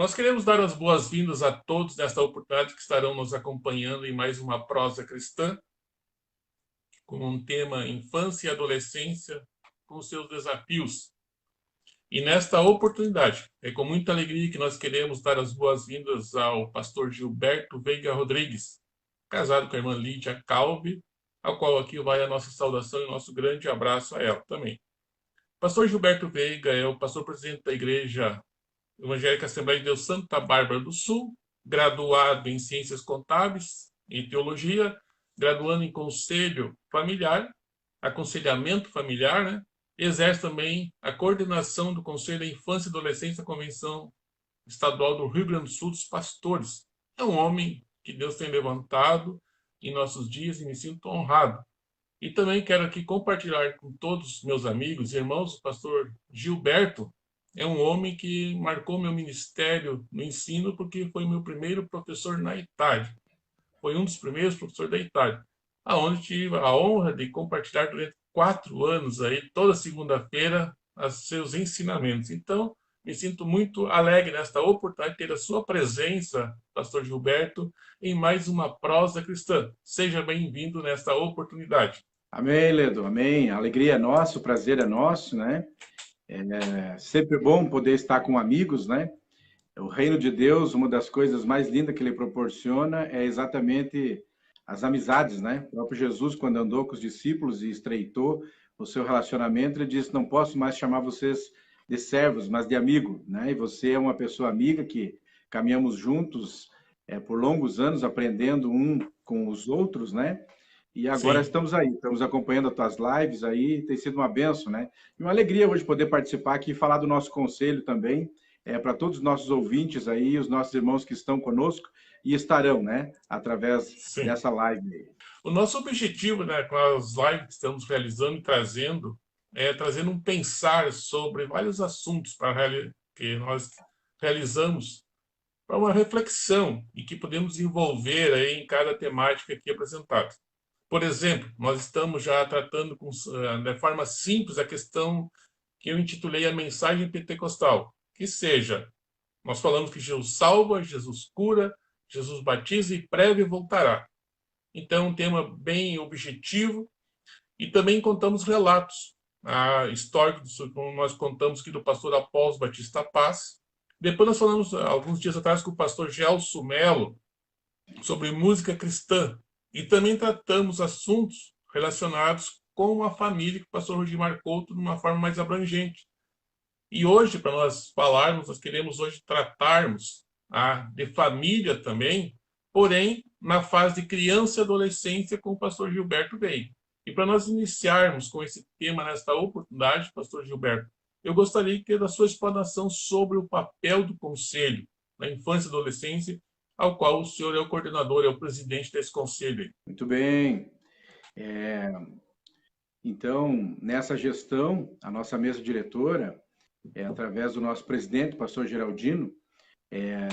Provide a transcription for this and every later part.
Nós queremos dar as boas-vindas a todos nesta oportunidade que estarão nos acompanhando em mais uma prosa cristã, com um tema Infância e Adolescência, com seus desafios. E nesta oportunidade, é com muita alegria que nós queremos dar as boas-vindas ao pastor Gilberto Veiga Rodrigues, casado com a irmã Lídia Calvi, ao qual aqui vai a nossa saudação e o nosso grande abraço a ela também. Pastor Gilberto Veiga é o pastor presidente da Igreja Evangélica Assembleia de Deus Santa Bárbara do Sul, graduado em Ciências Contábeis e Teologia, graduando em Conselho Familiar, Aconselhamento Familiar, né? Exerce também a coordenação do Conselho da Infância e Adolescência da Convenção Estadual do Rio Grande do Sul dos Pastores. É um homem que Deus tem levantado em nossos dias e me sinto honrado. E também quero aqui compartilhar com todos os meus amigos e irmãos, o pastor Gilberto é um homem que marcou meu ministério no ensino porque foi meu primeiro professor na Itália. Foi um dos primeiros professores da Itália, aonde tive a honra de compartilhar durante 4 anos aí, toda segunda-feira, os seus ensinamentos. Então, me sinto muito alegre nesta oportunidade de ter a sua presença, pastor Gilberto, em mais uma prosa cristã. Seja bem-vindo nesta oportunidade. Amém, Ledo, amém. A alegria é nossa, o prazer é nosso, né? É sempre bom poder estar com amigos, né? O reino de Deus, uma das coisas mais lindas que ele proporciona é exatamente as amizades, né? O próprio Jesus, quando andou com os discípulos e estreitou o seu relacionamento, ele disse: não posso mais chamar vocês de servos, mas de amigo, né? E você é uma pessoa amiga que caminhamos juntos por longos anos, aprendendo um com os outros, né? E agora Sim. estamos aí, estamos acompanhando as tuas lives aí, tem sido uma benção, né? E uma alegria hoje poder participar aqui e falar do nosso conselho também, para todos os nossos ouvintes aí, os nossos irmãos que estão conosco e estarão, né, através Sim. dessa live aí. O nosso objetivo, né, com as lives que estamos realizando e trazendo, é trazer um pensar sobre vários assuntos que nós realizamos para uma reflexão e que podemos desenvolver aí em cada temática aqui apresentada. Por exemplo, nós estamos já tratando de forma simples a questão que eu intitulei a mensagem pentecostal, que seja, nós falamos que Jesus salva, Jesus cura, Jesus batiza e breve voltará. Então, um tema bem objetivo e também contamos relatos históricos, como nós contamos aqui do pastor Apóstolo Batista Paz. Depois nós falamos, alguns dias atrás, com o pastor Gelson Melo, sobre música cristã. E também tratamos assuntos relacionados com a família que o pastor Rudimar Couto de uma forma mais abrangente. E hoje, para nós falarmos, nós queremos hoje tratarmos de família também, porém, na fase de criança e adolescência com o pastor Gilberto Veiga. E para nós iniciarmos com esse tema nesta oportunidade, pastor Gilberto, eu gostaria de ter a sua explanação sobre o papel do conselho na infância e adolescência, ao qual o senhor é o coordenador, é o presidente desse conselho. Muito bem. Então, nessa gestão, a nossa mesa diretora, através do nosso presidente, pastor Geraldino,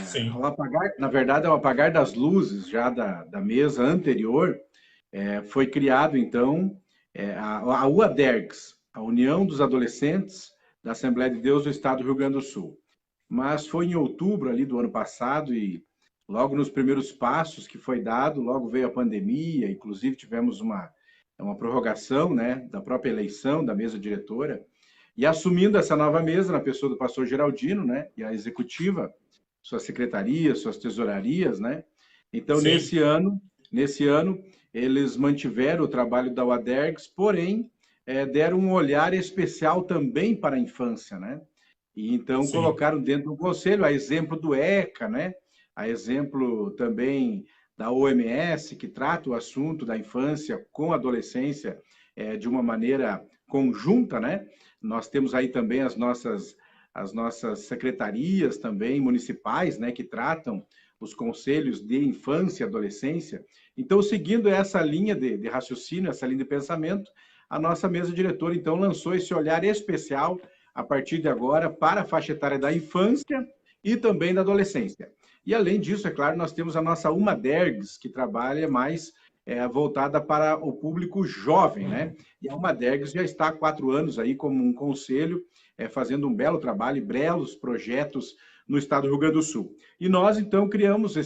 Sim. ao apagar, na verdade, ao apagar das luzes já da mesa anterior, foi criado, então, a UADERGS, a União dos Adolescentes da Assembleia de Deus do Estado do Rio Grande do Sul. Mas foi em outubro ali do ano passado e logo nos primeiros passos que foi dado, logo veio a pandemia, inclusive tivemos uma prorrogação, né, da própria eleição da mesa diretora, e assumindo essa nova mesa, na pessoa do pastor Geraldino, né, e a executiva, suas secretarias, suas tesourarias, né? Então, Sim. nesse ano, eles mantiveram o trabalho da UADERGS, porém, deram um olhar especial também para a infância, né? E então Sim. colocaram dentro do conselho, a exemplo do ECA, né? A exemplo também da OMS, que trata o assunto da infância com a adolescência de uma maneira conjunta, né? Nós temos aí também as nossas secretarias também municipais, né, que tratam os conselhos de infância e adolescência. Então, seguindo essa linha de raciocínio, essa linha de pensamento, a nossa mesa diretora, então, lançou esse olhar especial, a partir de agora, para a faixa etária da infância e também da adolescência. E, além disso, é claro, nós temos a nossa UMADERGS, que trabalha mais voltada para o público jovem, né? E a UMADERGS já está há 4 anos aí como um conselho fazendo um belo trabalho, belos projetos no estado do Rio Grande do Sul. E nós, então, criamos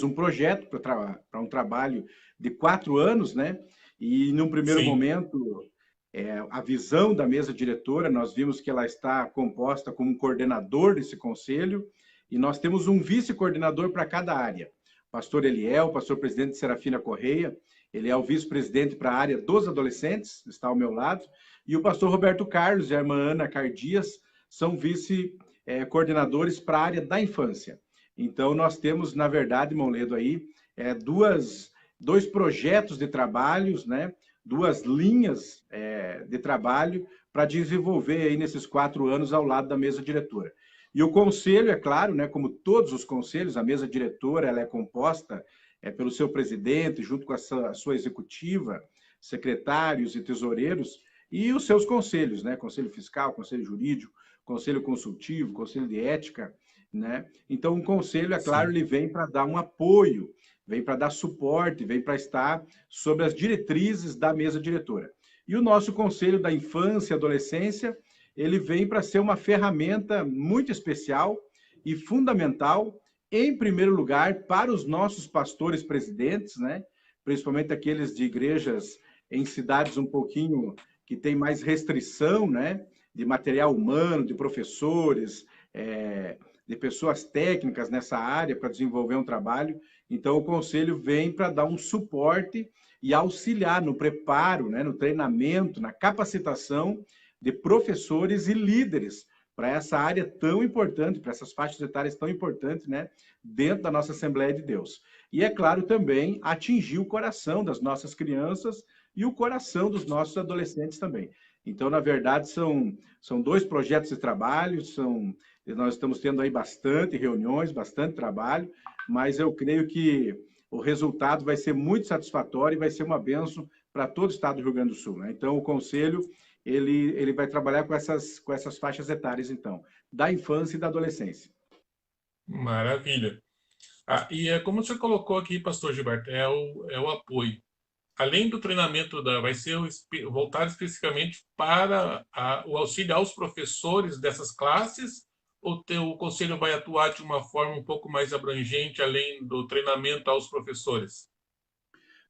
um projeto para um trabalho de 4 anos, né? E, num primeiro Sim, momento, a visão da mesa diretora, nós vimos que ela está composta como um coordenador desse conselho, e nós temos um vice-coordenador para cada área. Pastor Eliel, pastor presidente Serafina Correia, ele é o vice-presidente para a área dos adolescentes, está ao meu lado, e o pastor Roberto Carlos e a irmã Ana Cardias são vice-coordenadores para a área da infância. Então, nós temos, na verdade, Monledo, aí, dois projetos de trabalhos, né? 2 linhas de trabalho para desenvolver aí nesses 4 anos ao lado da mesa diretora. E o conselho, é claro, né, como todos os conselhos, a mesa diretora ela é composta pelo seu presidente, junto com a sua executiva, secretários e tesoureiros, e os seus conselhos, né, conselho fiscal, conselho jurídico, conselho consultivo, conselho de ética, né? Então, o conselho, é claro, sim. ele vem para dar um apoio, vem para dar suporte, vem para estar sobre as diretrizes da mesa diretora. E o nosso Conselho da Infância e Adolescência, ele vem para ser uma ferramenta muito especial e fundamental, em primeiro lugar, para os nossos pastores presidentes, né? Principalmente aqueles de igrejas em cidades um pouquinho que tem mais restrição, né? De material humano, de professores, de pessoas técnicas nessa área para desenvolver um trabalho. Então, o conselho vem para dar um suporte e auxiliar no preparo, né, no treinamento, na capacitação de professores e líderes para essa área tão importante, para essas faixas etárias tão importantes, né, dentro da nossa Assembleia de Deus. E, é claro, também atingir o coração das nossas crianças e o coração dos nossos adolescentes também. Então, na verdade, são 2 projetos de trabalho, nós estamos tendo aí bastante reuniões, bastante trabalho, mas eu creio que o resultado vai ser muito satisfatório e vai ser uma bênção para todo o estado do Rio Grande do Sul, né? Então, o conselho, ele vai trabalhar com essas faixas etárias, então, da infância e da adolescência. Maravilha. E é como você colocou aqui, pastor Gilberto, é o apoio. Além do treinamento, vai ser voltado especificamente para o auxílio aos professores dessas classes, ou o conselho vai atuar de uma forma um pouco mais abrangente, além do treinamento aos professores?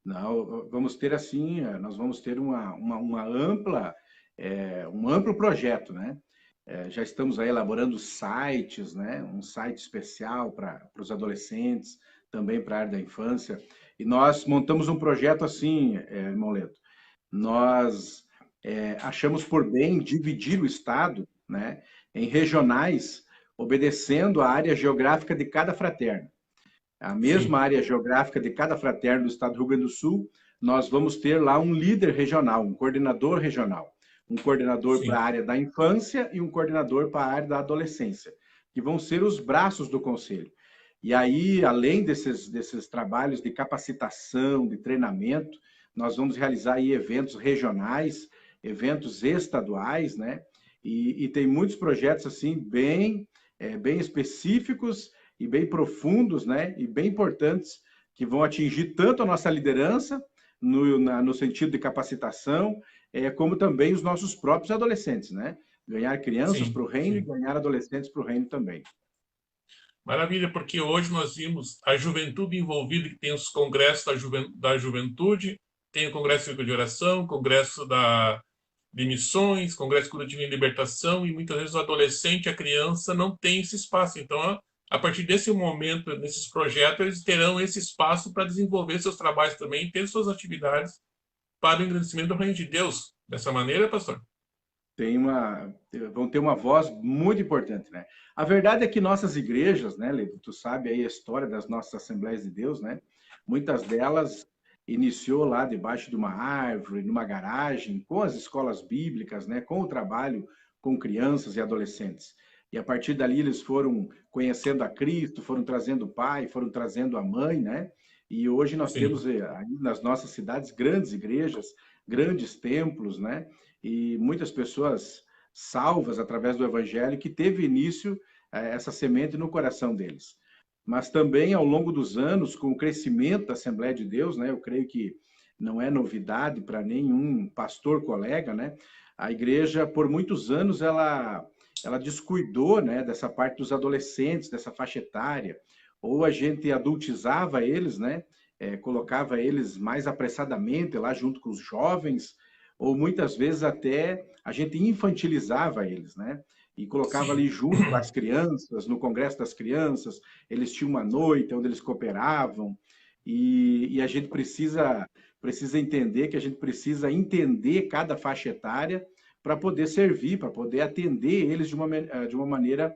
Não, vamos ter assim, nós vamos ter um amplo projeto, né? Já estamos aí elaborando sites, né? Um site especial para os adolescentes, também para a área da infância. E nós montamos um projeto assim, irmão Leto. Nós achamos por bem dividir o estado, né, em regionais, obedecendo a área geográfica de cada fraterno. A mesma Sim, área geográfica de cada fraterno do estado do Rio Grande do Sul, nós vamos ter lá um líder regional, um coordenador regional. Um coordenador para a sim, área da infância e um coordenador para a área da adolescência, que vão ser os braços do conselho. E aí, além desses trabalhos de capacitação, de treinamento, nós vamos realizar aí eventos regionais, eventos estaduais, né? E tem muitos projetos assim bem específicos e bem profundos, né? E bem importantes que vão atingir tanto a nossa liderança no sentido de capacitação, como também os nossos próprios adolescentes, né? Ganhar crianças sim, para o reino e sim. ganhar adolescentes para o reino também. Maravilha, porque hoje nós vimos a juventude envolvida, que tem os congressos da juventude, tem o Congresso de Oração, Congresso de Missões, Congresso Curativo em Libertação, e muitas vezes o adolescente, a criança, não tem esse espaço. Então, a partir desse momento, nesses projetos, eles terão esse espaço para desenvolver seus trabalhos também, ter suas atividades para o engrandecimento do reino de Deus. Dessa maneira, pastor? Vão ter uma voz muito importante, né? A verdade é que nossas igrejas, né, Leandro, tu sabe aí a história das nossas Assembleias de Deus, né? Muitas delas iniciou lá debaixo de uma árvore, numa garagem, com as escolas bíblicas, né, com o trabalho com crianças e adolescentes. E a partir dali eles foram conhecendo a Cristo, foram trazendo o pai, foram trazendo a mãe, né? E hoje nós Sim, temos aí nas nossas cidades grandes igrejas, grandes templos, né? E muitas pessoas salvas através do evangelho que teve início essa semente no coração deles. Mas também ao longo dos anos, com o crescimento da Assembleia de Deus, né, eu creio que não é novidade para nenhum pastor colega, né? a igreja, por muitos anos, ela descuidou, né, dessa parte dos adolescentes, dessa faixa etária, ou a gente adultizava eles, né, colocava eles mais apressadamente lá junto com os jovens, ou muitas vezes até a gente infantilizava eles, né? E colocava Sim, ali junto com as crianças, no Congresso das Crianças, eles tinham uma noite onde eles cooperavam, e a gente precisa entender que a gente precisa entender cada faixa etária para poder servir, para poder atender eles de uma maneira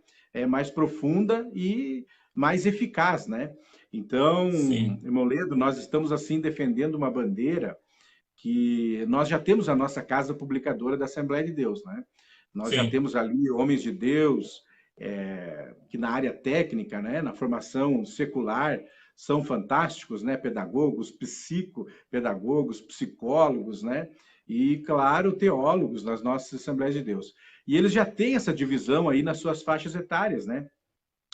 mais profunda e mais eficaz, né? Então, sim, irmão Ledo, nós estamos assim defendendo uma bandeira que nós já temos a nossa casa publicadora da Assembleia de Deus, né? Nós já sim. temos ali homens de Deus que na área técnica, né, na formação secular, são fantásticos, né? Pedagogos, psicopedagogos, psicólogos, né? E, claro, teólogos nas nossas Assembleias de Deus. E eles já têm essa divisão aí nas suas faixas etárias, né?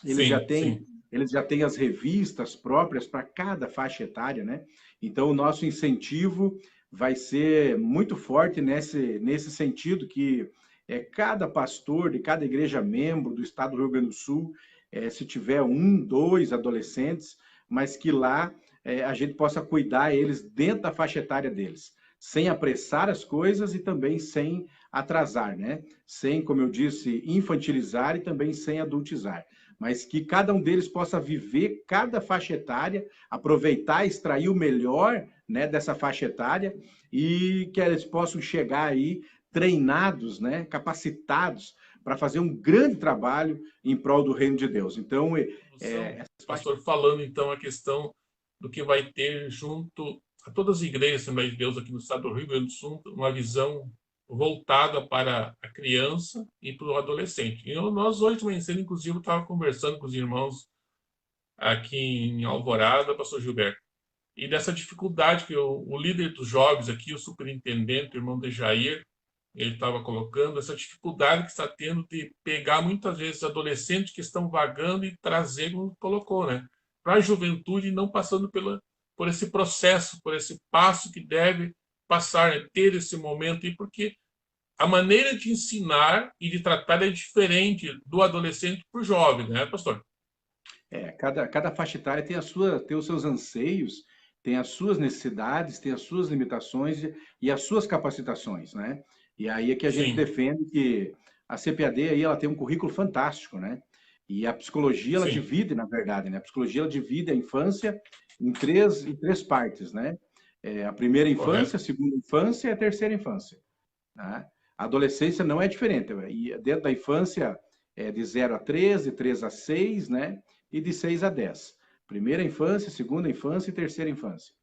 Eles já Sim, têm, sim, eles já têm as revistas próprias para cada faixa etária, né? Então, o nosso incentivo vai ser muito forte nesse sentido que cada pastor de cada igreja membro do estado do Rio Grande do Sul, se tiver um, dois adolescentes, mas que lá a gente possa cuidar eles dentro da faixa etária deles, sem apressar as coisas e também sem atrasar, né? Sem, como eu disse, infantilizar e também sem adultizar, mas que cada um deles possa viver cada faixa etária, aproveitar, extrair o melhor, né, dessa faixa etária e que eles possam chegar aí treinados, né, capacitados para fazer um grande trabalho em prol do reino de Deus. Então, essas faixas... pastor, falando então a questão do que vai ter junto a todas as igrejas Assembleia de Deus aqui no estado do Rio Grande do Sul, uma visão voltada para a criança e para o adolescente. E nós hoje de manhã cedo, inclusive, estava conversando com os irmãos aqui em Alvorada, pastor Gilberto, e dessa dificuldade que o líder dos jovens aqui, o superintendente, o irmão de Jair, ele estava colocando, essa dificuldade que está tendo de pegar muitas vezes adolescentes que estão vagando e trazer, como colocou, né, para a juventude, não passando por esse processo, por esse passo que deve passar, né, ter esse momento, e porque a maneira de ensinar e de tratar é diferente do adolescente para o jovem, né, pastor? Cada faixa etária tem os seus anseios, tem as suas necessidades, tem as suas limitações e as suas capacitações, né? E aí é que a gente Sim, defende que a CPAD aí ela tem um currículo fantástico, né? E a psicologia ela sim, divide, na verdade, né? A psicologia ela divide a infância em três partes, né? A primeira infância, a correto. segunda infância e a terceira infância, né? A adolescência não é diferente. E dentro da infância é de 0 a 3, de 3 a 6, né? E de 6 a 10. Primeira infância, segunda infância e terceira infância.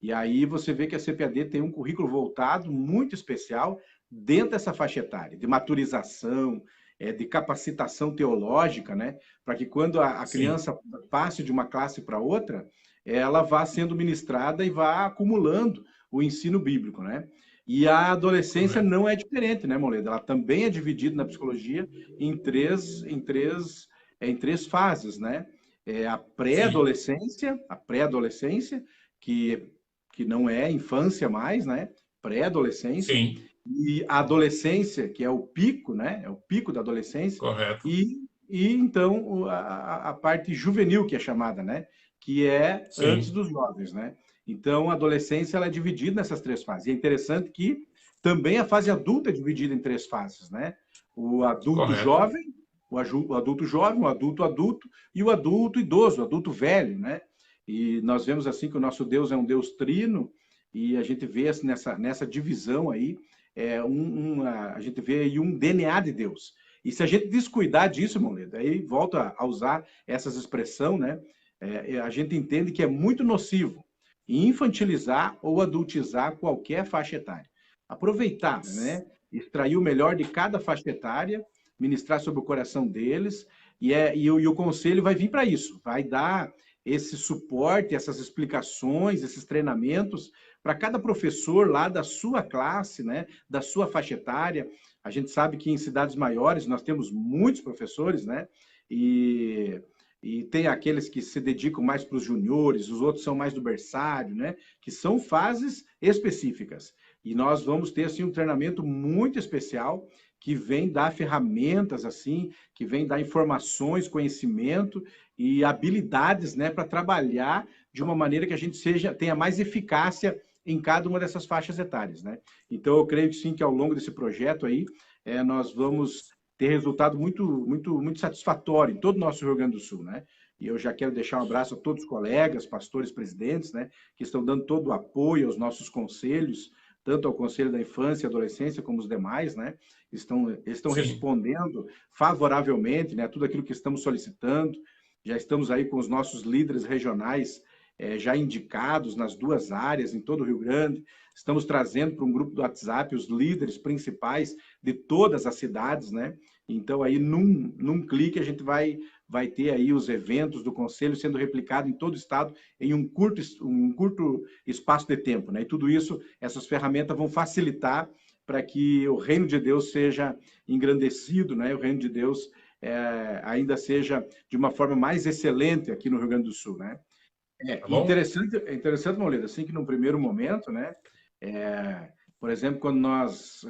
E aí você vê que a CPAD tem um currículo voltado muito especial dentro dessa faixa etária, de maturização, de capacitação teológica, né? Para que quando a Sim, criança passe de uma classe para outra, ela vá sendo ministrada e vá acumulando o ensino bíblico, né? E a adolescência correto. não é diferente, né, Moleda? Ela também é dividida na psicologia em três fases, né? Sim, A pré-adolescência, que, que não é infância mais, né? Pré-adolescência, sim, e a adolescência, que é o pico, né? É o pico da adolescência, correto. e então a parte juvenil, que é chamada, né? Que é antes Sim, dos jovens, né? Então, a adolescência ela é dividida nessas três fases. E é interessante que também a fase adulta é dividida em três fases, né? O adulto correto. jovem, o adulto jovem, o adulto adulto e o adulto idoso, o adulto velho, né? E nós vemos assim que o nosso Deus é um Deus trino e a gente vê assim, nessa divisão aí, a gente vê aí um DNA de Deus. E se a gente descuidar disso, Moledo, aí volta a usar essas expressões, né? A gente entende que é muito nocivo infantilizar ou adultizar qualquer faixa etária. Aproveitar, né? Extrair o melhor de cada faixa etária, ministrar sobre o coração deles, e o conselho vai vir para isso, vai dar esse suporte, essas explicações, esses treinamentos para cada professor lá da sua classe, né, da sua faixa etária. A gente sabe que em cidades maiores nós temos muitos professores, né, e tem aqueles que se dedicam mais para os juniores, os outros são mais do berçário, né, que são fases específicas. E nós vamos ter assim um treinamento muito especial que vem dar ferramentas assim, que vem dar informações, conhecimento e habilidades, né, para trabalhar de uma maneira que a gente tenha mais eficácia em cada uma dessas faixas etárias, né? Então eu creio que sim, que ao longo desse projeto aí, nós vamos ter resultado muito satisfatório em todo o nosso Rio Grande do Sul, né? E eu já quero deixar um abraço a todos os colegas, pastores, presidentes, né, que estão dando todo o apoio aos nossos conselhos, tanto ao Conselho da Infância e Adolescência como os demais, né? Estão Sim. respondendo favoravelmente, né, a tudo aquilo que estamos solicitando. Já estamos aí com os nossos líderes regionais já indicados nas 2 áreas, em todo o Rio Grande. Estamos trazendo para um grupo do WhatsApp os líderes principais de todas as cidades, né? Então, aí, num clique, a gente vai ter aí os eventos do Conselho sendo replicado em todo o estado em um curto espaço de tempo, né? E tudo isso, essas ferramentas vão facilitar para que o reino de Deus seja engrandecido, né? O reino de Deus ainda seja de uma forma mais excelente aqui no Rio Grande do Sul, né? Tá bom? Interessante, Maulida, assim que num primeiro momento, né? Por exemplo, quando nós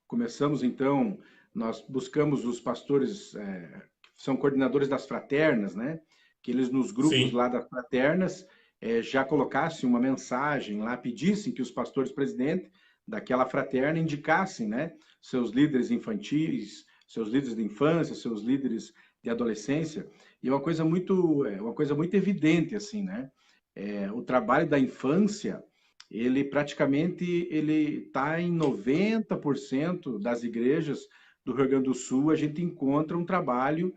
começamos, então, nós buscamos os pastores que são coordenadores das fraternas, né? Que eles nos grupos Sim. lá das fraternas já colocassem uma mensagem lá, pedissem que os pastores presidentes daquela fraterna indicassem, né? Seus líderes infantis, seus líderes de infância, seus líderes de adolescência. E é uma coisa muito evidente, assim, né? O trabalho da infância, ele praticamente ele está em 90% das igrejas do Rio Grande do Sul, a gente encontra um trabalho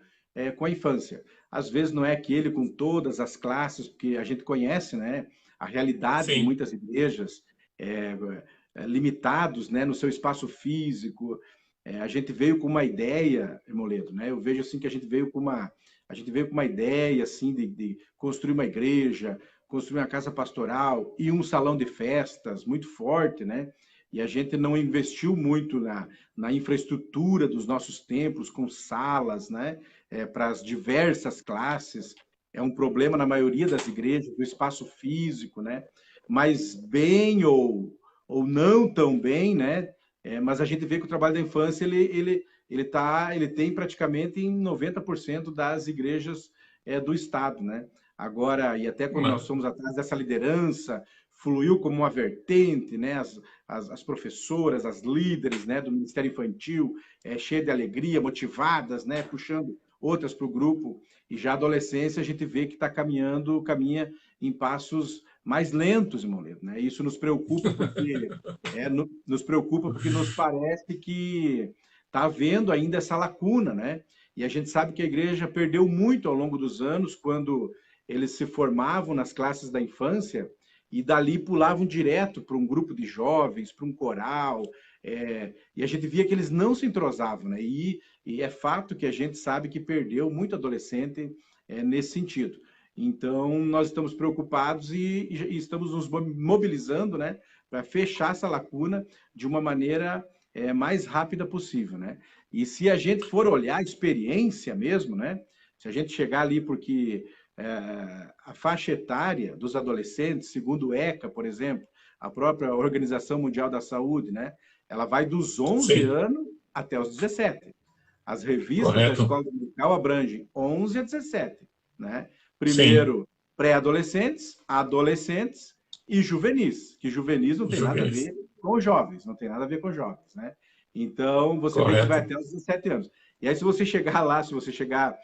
com a infância. Às vezes não é aquele com todas as classes, porque a gente conhece, né, a realidade de Sim. muitas igrejas é, limitados, né, no seu espaço físico. A gente veio com uma ideia, Moledo, né? Eu vejo assim que a gente veio com uma ideia assim de construir uma igreja, construir uma casa pastoral e um salão de festas muito forte, né? E a gente não investiu muito na infraestrutura dos nossos templos, com salas, né? Para as diversas classes. É um problema na maioria das igrejas, do espaço físico, né? Mas bem ou não tão bem, né? Mas a gente vê que o trabalho da infância ele tem praticamente em 90% das igrejas do estado, né? Agora, e até quando nós Mas, somos atrás dessa liderança, fluiu como uma vertente, né? As professoras, as líderes, né, do Ministério Infantil, cheias de alegria, motivadas, né, puxando outras para o grupo. E já a adolescência a gente vê que caminha em passos mais lentos, irmão Ledo, né? Isso nos preocupa nos preocupa porque nos parece que está havendo ainda essa lacuna, né? E a gente sabe que a igreja perdeu muito ao longo dos anos quando eles se formavam nas classes da infância e dali pulavam direto para um grupo de jovens, para um coral, e a gente via que eles não se entrosavam, né? E é fato que a gente sabe que perdeu muito adolescente nesse sentido. Então, nós estamos preocupados e estamos nos mobilizando, né, para fechar essa lacuna de uma maneira mais rápida possível, né? E se a gente for olhar a experiência mesmo, né? Se a gente chegar ali, porque a faixa etária dos adolescentes, segundo o ECA, por exemplo, a própria Organização Mundial da Saúde, né? Ela vai dos 11 sim. anos até os 17. As revistas da Correto. escola dominical abrangem 11 a 17, né? Sim. Primeiro, pré-adolescentes, adolescentes e juvenis, que juvenis não tem nada a Juvenis. ver com jovens, não tem nada a ver com jovens, né? Então, você vê que vai Correto. até os 17 anos. E aí, se você chegar lá, se você chegar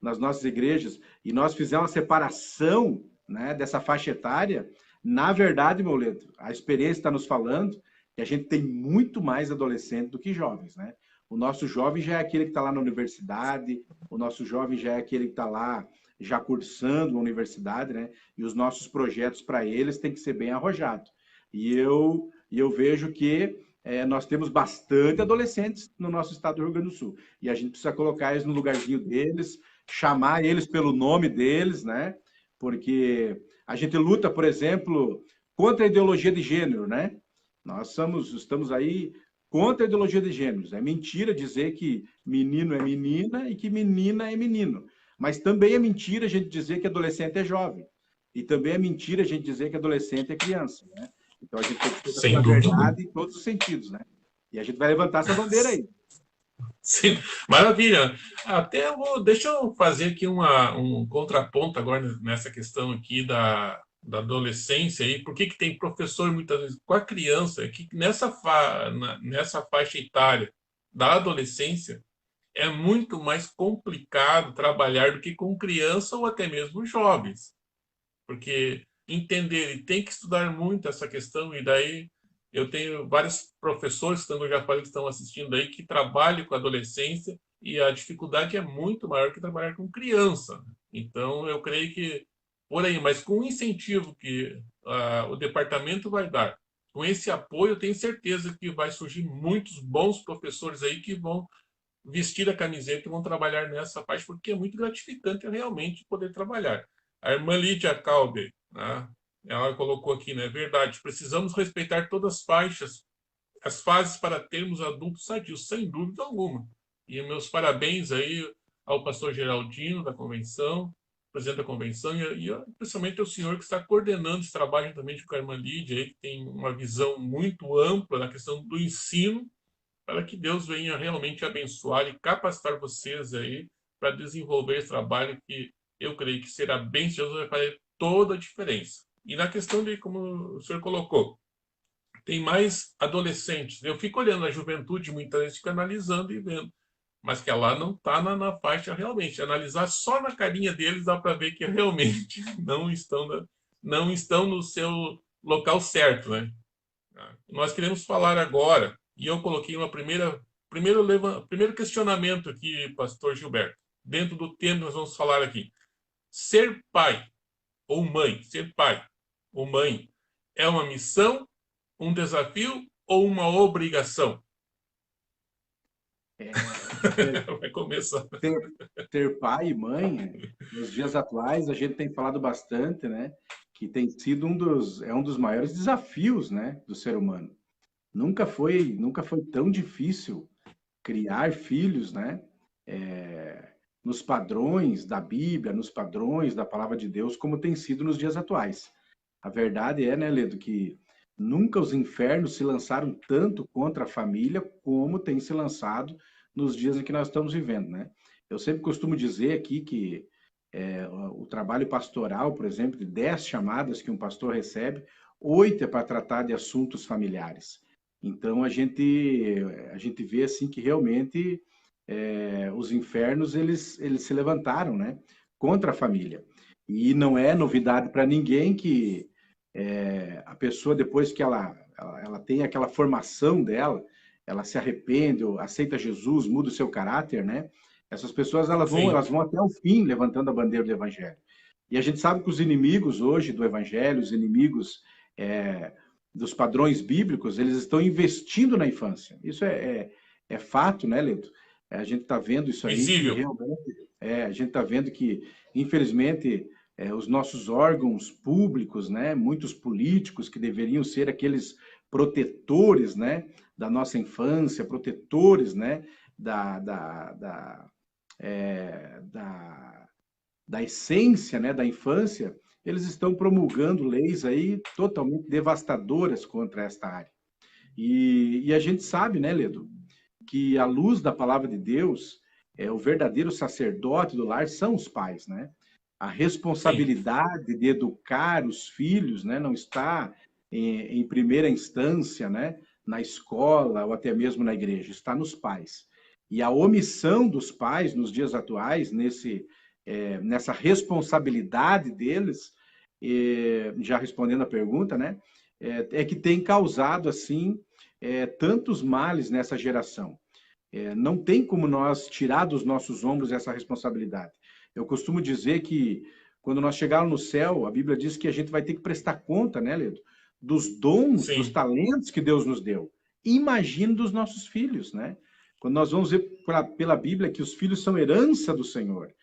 nas nossas igrejas e nós fizermos uma separação, né, dessa faixa etária, na verdade, meu Leto, a experiência está nos falando que a gente tem muito mais adolescente do que jovens, né? O nosso jovem já é aquele que está lá na universidade, o nosso jovem já é aquele que está lá já cursando uma universidade, né? E os nossos projetos para eles têm que ser bem arrojados. E eu vejo que nós temos bastante adolescentes no nosso estado do Rio Grande do Sul. E a gente precisa colocar eles no lugarzinho deles, chamar eles pelo nome deles, né? Porque a gente luta, por exemplo, contra a ideologia de gênero, né? Estamos aí contra a ideologia de gêneros. É mentira dizer que menino é menina e que menina é menino. Mas também é mentira a gente dizer que adolescente é jovem. E também é mentira a gente dizer que adolescente é criança, né? Então a gente tem que ter Sem a dúvida. verdade em todos os sentidos, né? E a gente vai levantar essa bandeira aí. Sim, maravilha. Deixa eu fazer aqui um contraponto agora nessa questão aqui da adolescência aí. Por que tem professor muitas vezes com a criança que nessa faixa etária da adolescência é muito mais complicado trabalhar do que com criança ou até mesmo jovens, porque entender e tem que estudar muito essa questão, e daí eu tenho vários professores, como eu já falei, que estão assistindo aí, que trabalham com adolescência, e a dificuldade é muito maior que trabalhar com criança. Então, eu creio que por aí, mas com o incentivo que o departamento vai dar, com esse apoio, eu tenho certeza que vai surgir muitos bons professores aí que vão vestir a camiseta e vão trabalhar nessa parte, porque é muito gratificante realmente poder trabalhar. A irmã Lídia Calbe, né, ela colocou aqui, né, verdade, precisamos respeitar todas as fases para termos adultos sadios, sem dúvida alguma. E meus parabéns aí ao pastor Geraldino da convenção, presidente da convenção, e principalmente ao senhor que está coordenando esse trabalho juntamente com a irmã Lídia, aí, que tem uma visão muito ampla na questão do ensino, para que Deus venha realmente abençoar e capacitar vocês aí para desenvolver esse trabalho que eu creio que será bem sucedido, vai fazer toda a diferença. E na questão de, como o senhor colocou, tem mais adolescentes. Eu fico olhando a juventude, muitas vezes fico analisando e vendo, mas que ela não está na faixa realmente. Analisar só na carinha deles dá para ver que realmente não estão no seu local certo, né? Nós queremos falar agora, e eu coloquei primeiro questionamento aqui, pastor Gilberto, dentro do tema que nós vamos falar aqui. Ser pai ou mãe, ser pai ou mãe, é uma missão, um desafio ou uma obrigação? Vai começar. Ter pai e mãe, nos dias atuais, a gente tem falado bastante, né? Que tem sido um dos maiores desafios, né, do ser humano. Nunca foi tão difícil criar filhos, né? Nos padrões da Bíblia, nos padrões da palavra de Deus, como tem sido nos dias atuais. A verdade é, né, Ledo, que nunca os infernos se lançaram tanto contra a família como tem se lançado nos dias em que nós estamos vivendo, né? Eu sempre costumo dizer aqui que o trabalho pastoral, por exemplo, de 10 chamadas que um pastor recebe, 8 é para tratar de assuntos familiares. Então a gente vê assim que realmente os infernos eles se levantaram, né, contra a família. E não é novidade para ninguém que a pessoa depois que ela tem aquela formação dela, ela se arrepende, aceita Jesus, muda o seu caráter, né? Essas pessoas elas vão até o fim levantando a bandeira do evangelho. E a gente sabe que os inimigos hoje do evangelho, os inimigos dos padrões bíblicos, eles estão investindo na infância. Isso é fato, né, Leto? A gente está vendo isso aí, que Visível. realmente a gente está vendo que, infelizmente, os nossos órgãos públicos, né, muitos políticos que deveriam ser aqueles protetores, né, da nossa infância, protetores, né, da essência, né, da infância, eles estão promulgando leis aí totalmente devastadoras contra esta área. E a gente sabe, né, Ledo, que à luz da palavra de Deus, o verdadeiro sacerdote do lar são os pais, né? A responsabilidade de educar os filhos, né, não está em primeira instância, né, na escola ou até mesmo na igreja, está nos pais. E a omissão dos pais nos dias atuais, nessa responsabilidade deles, já respondendo a pergunta, né, é que tem causado, assim, tantos males nessa geração. Não tem como nós tirar dos nossos ombros essa responsabilidade. Eu costumo dizer que quando nós chegarmos no céu, a Bíblia diz que a gente vai ter que prestar conta, né, Ledo, dos dons, dos talentos que Deus nos deu. Imagine dos nossos filhos, né? Quando nós vamos ver pela Bíblia que os filhos são herança do Senhor.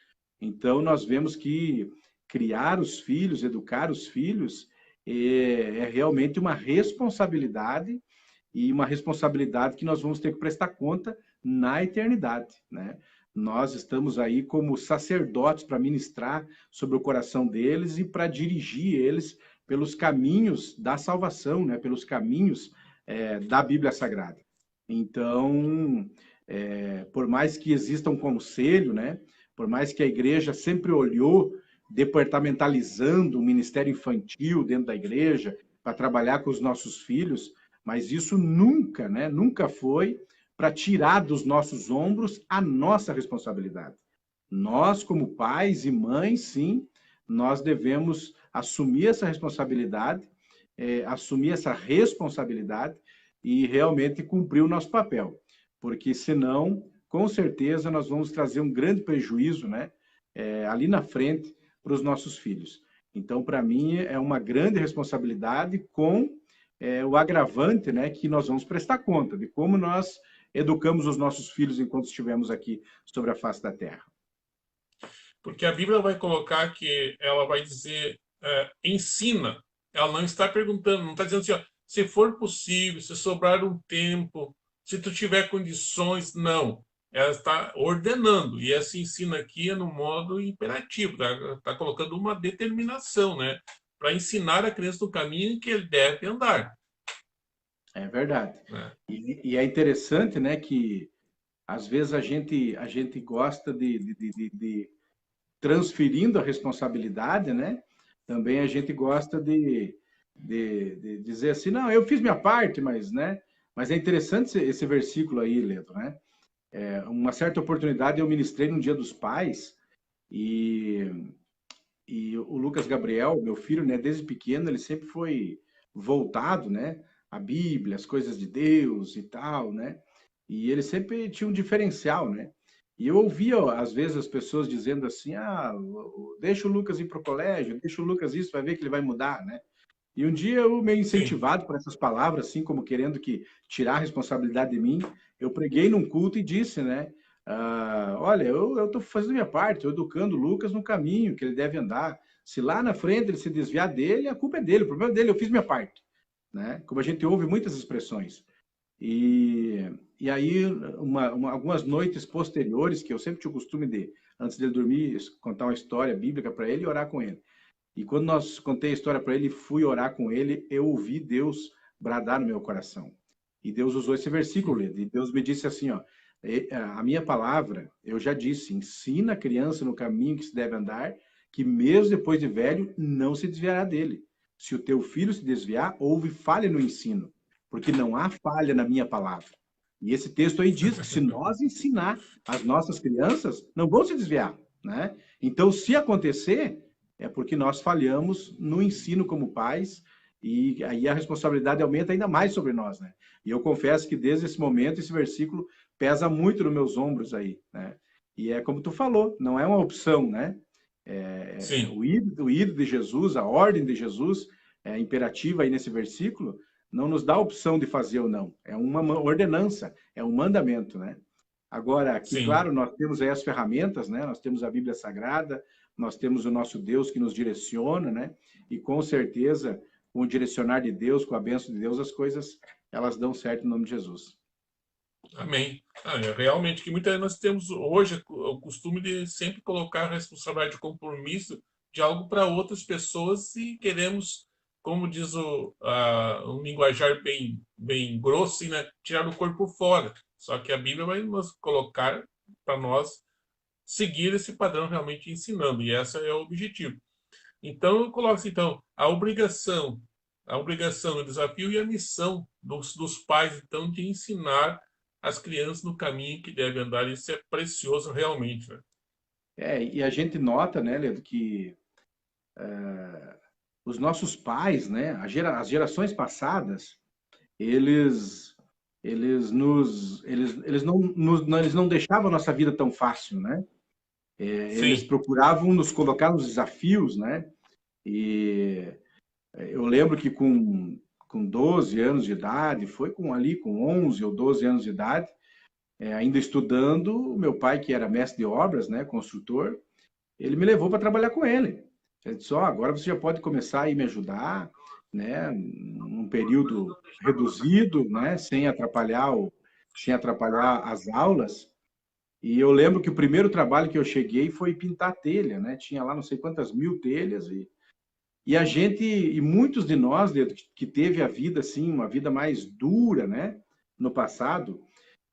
Então, nós vemos que criar os filhos, educar os filhos, é realmente uma responsabilidade, e uma responsabilidade que nós vamos ter que prestar conta na eternidade, né? Nós estamos aí como sacerdotes para ministrar sobre o coração deles e para dirigir eles pelos caminhos da salvação, né? Pelos caminhos da Bíblia Sagrada. Então, por mais que exista um conselho, né? Por mais que a igreja sempre olhou departamentalizando o ministério infantil dentro da igreja para trabalhar com os nossos filhos, mas isso nunca, né? Nunca foi para tirar dos nossos ombros a nossa responsabilidade. Nós, como pais e mães, sim, nós devemos assumir essa responsabilidade, assumir essa responsabilidade e realmente cumprir o nosso papel. Porque senão, com certeza, nós vamos trazer um grande prejuízo, né, ali na frente para os nossos filhos. Então, para mim, é uma grande responsabilidade com o agravante, né, que nós vamos prestar conta de como nós educamos os nossos filhos enquanto estivermos aqui sobre a face da terra. Porque a Bíblia vai colocar que ela vai dizer ensina. Ela não está perguntando, não está dizendo assim, ó, se for possível, se sobrar um tempo, se tu tiver condições, não. Ela está ordenando, e esse ensino aqui é no modo imperativo, está colocando uma determinação, né? Para ensinar a criança no caminho que ele deve andar. É verdade. E é interessante, né, que às vezes a gente gosta de transferindo a responsabilidade, né? Também a gente gosta de dizer assim, não, eu fiz minha parte, mas, né? Mas é interessante esse versículo aí, Leandro, né? Uma certa oportunidade eu ministrei no Dia dos Pais e o Lucas Gabriel, meu filho, né, desde pequeno, ele sempre foi voltado, né, à Bíblia, às coisas de Deus e tal, né? E ele sempre tinha um diferencial, né? E eu ouvia, às vezes, as pessoas dizendo assim, deixa o Lucas ir para o colégio, deixa o Lucas isso, vai ver que ele vai mudar, né? E um dia eu, meio incentivado por essas palavras, assim como querendo que tirar a responsabilidade de mim, eu preguei num culto e disse, né? Olha, eu estou fazendo minha parte, estou educando o Lucas no caminho que ele deve andar. Se lá na frente ele se desviar dele, a culpa é dele, o problema é dele, eu fiz minha parte, né? Como a gente ouve muitas expressões. E aí, algumas noites posteriores, que eu sempre tinha o costume de, antes de dormir, contar uma história bíblica para ele e orar com ele. E quando contei a história para ele e fui orar com ele, eu ouvi Deus bradar no meu coração. E Deus usou esse versículo, e Deus me disse assim, ó, a minha palavra, eu já disse, ensina a criança no caminho que se deve andar, que mesmo depois de velho, não se desviará dele. Se o teu filho se desviar, houve falha no ensino, porque não há falha na minha palavra. E esse texto aí diz que se nós ensinar as nossas crianças, não vão se desviar, né? Então, se acontecer, é porque nós falhamos no ensino como pais, e aí a responsabilidade aumenta ainda mais sobre nós, né? E eu confesso que desde esse momento, esse versículo pesa muito nos meus ombros aí, né? E é como tu falou, não é uma opção, né? O ídolo de Jesus, a ordem de Jesus, imperativa aí nesse versículo, não nos dá a opção de fazer ou não. É uma ordenança, é um mandamento, né? Agora, aqui, claro, nós temos aí as ferramentas, né? Nós temos a Bíblia Sagrada, nós temos o nosso Deus que nos direciona, né? E com certeza, com o direcionar de Deus, com a bênção de Deus, as coisas, elas dão certo em nome de Jesus. Amém. Realmente, que muitas vezes nós temos hoje o costume de sempre colocar a responsabilidade de compromisso de algo para outras pessoas e queremos, como diz um linguajar bem grosso, né, tirar o corpo fora. Só que a Bíblia vai nos colocar para nós seguir esse padrão realmente ensinando, e esse é o objetivo. Então, eu coloco assim, então, a obrigação, o desafio e a missão dos pais, então, de ensinar as crianças no caminho que devem andar. Isso é precioso realmente, né? E a gente nota, né, Leandro, que os nossos pais, né, as gerações passadas, eles não deixavam a nossa vida tão fácil, né? Eles procuravam nos colocar nos desafios, né? E eu lembro que com 12 anos de idade, foi com 11 ou 12 anos de idade, ainda estudando, meu pai, que era mestre de obras, né, construtor, ele me levou para trabalhar com ele. Ele disse, agora você já pode começar a ir me ajudar, né, num período reduzido, né, sem atrapalhar as aulas. E eu lembro que o primeiro trabalho que eu cheguei foi pintar telha, né? Tinha lá não sei quantas mil telhas E a gente, e muitos de nós, Leandro, que teve a vida assim, uma vida mais dura, né, no passado,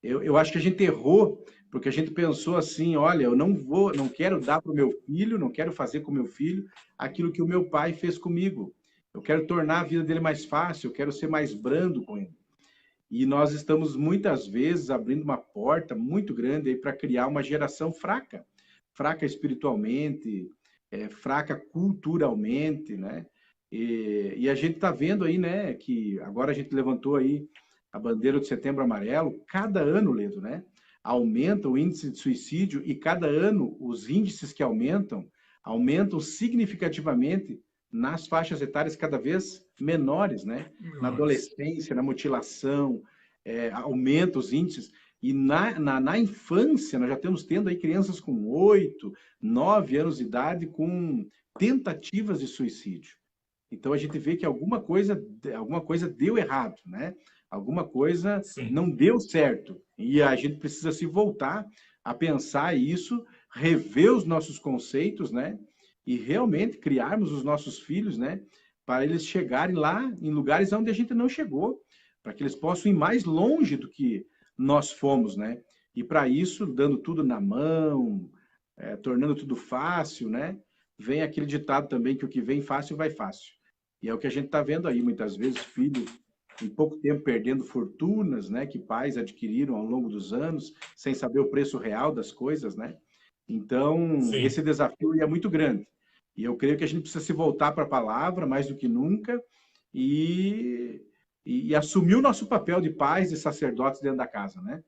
eu acho que a gente errou, porque a gente pensou assim, olha, eu não quero dar para o meu filho, não quero fazer com o meu filho aquilo que o meu pai fez comigo. Eu quero tornar a vida dele mais fácil, eu quero ser mais brando com ele. E nós estamos muitas vezes abrindo uma porta muito grande aí para criar uma geração fraca, fraca espiritualmente, fraca culturalmente, né? E a gente está vendo aí, né, que agora a gente levantou aí a bandeira do Setembro Amarelo, cada ano, Ledo, né? Aumenta o índice de suicídio e cada ano os índices que aumentam significativamente nas faixas etárias cada vez menores, né? Na Nossa. adolescência, na mutilação, aumenta os índices. E na infância, nós já temos tendo aí crianças com 8, 9 anos de idade com tentativas de suicídio. Então a gente vê que alguma coisa deu errado, né? Alguma coisa Sim. não deu certo. E a gente precisa se voltar a pensar isso, rever os nossos conceitos, né? E realmente criarmos os nossos filhos, né? Para eles chegarem lá em lugares onde a gente não chegou, para que eles possam ir mais longe do que nós fomos, né? E para isso, dando tudo na mão, tornando tudo fácil, né? Vem aquele ditado também que o que vem fácil vai fácil. E é o que a gente está vendo aí, muitas vezes, filho em pouco tempo perdendo fortunas, né, que pais adquiriram ao longo dos anos, sem saber o preço real das coisas, né? Então, Sim. esse desafio é muito grande. E eu creio que a gente precisa se voltar para a palavra mais do que nunca e, e assumir o nosso papel de pais e sacerdotes dentro da casa, né?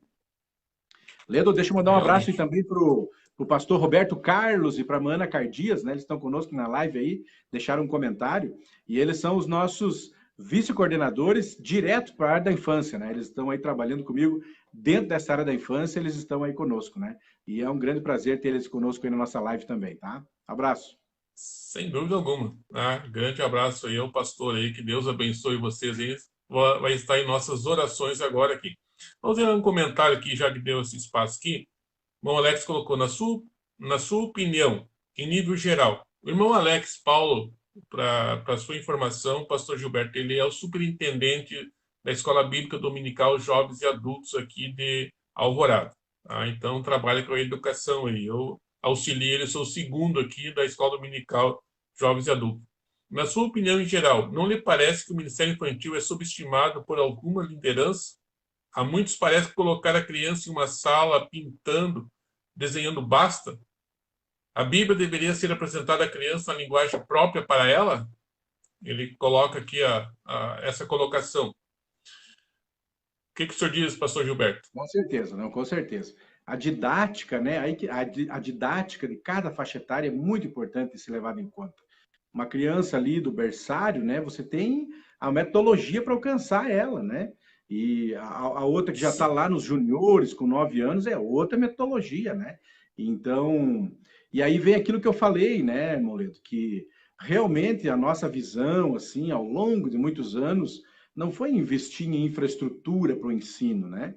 Ledo, deixa eu mandar um abraço aí Realmente. também para o pastor Roberto Carlos e para a Mana Cardias, né? Eles estão conosco na live aí, deixaram um comentário, e eles são os nossos vice-coordenadores direto para a área da infância, né? Eles estão aí trabalhando comigo dentro dessa área da infância, eles estão aí conosco, né? E é um grande prazer ter eles conosco aí na nossa live também, tá? Abraço. Sem dúvida alguma. Grande abraço aí ao pastor aí, que Deus abençoe vocês aí. Vai estar em nossas orações agora aqui. Vamos ver um comentário aqui, já que deu esse espaço aqui. O irmão Alex colocou, na sua opinião, em nível geral, o irmão Alex Paulo, para sua informação, o pastor Gilberto, ele é o superintendente da Escola Bíblica Dominical Jovens e Adultos aqui de Alvorada. Então, trabalha com a educação aí. Eu auxilio ele, sou o segundo aqui da Escola Dominical Jovens e Adultos. Na sua opinião em geral, não lhe parece que o Ministério Infantil é subestimado por alguma liderança? A muitos parece que colocar a criança em uma sala pintando, desenhando basta. A Bíblia deveria ser apresentada à criança na linguagem própria para ela? Ele coloca aqui essa colocação. O que o senhor diz, pastor Gilberto? Com certeza, não, com certeza. A didática, né? A didática de cada faixa etária é muito importante ser levada em conta. Uma criança ali do berçário, né? Você tem a metodologia para alcançar ela, né? E a outra que já está lá nos juniores, com 9 anos, é outra metodologia, né? Então, e aí vem aquilo que eu falei, né, Moledo, que realmente a nossa visão, assim, ao longo de muitos anos, não foi investir em infraestrutura para o ensino, né?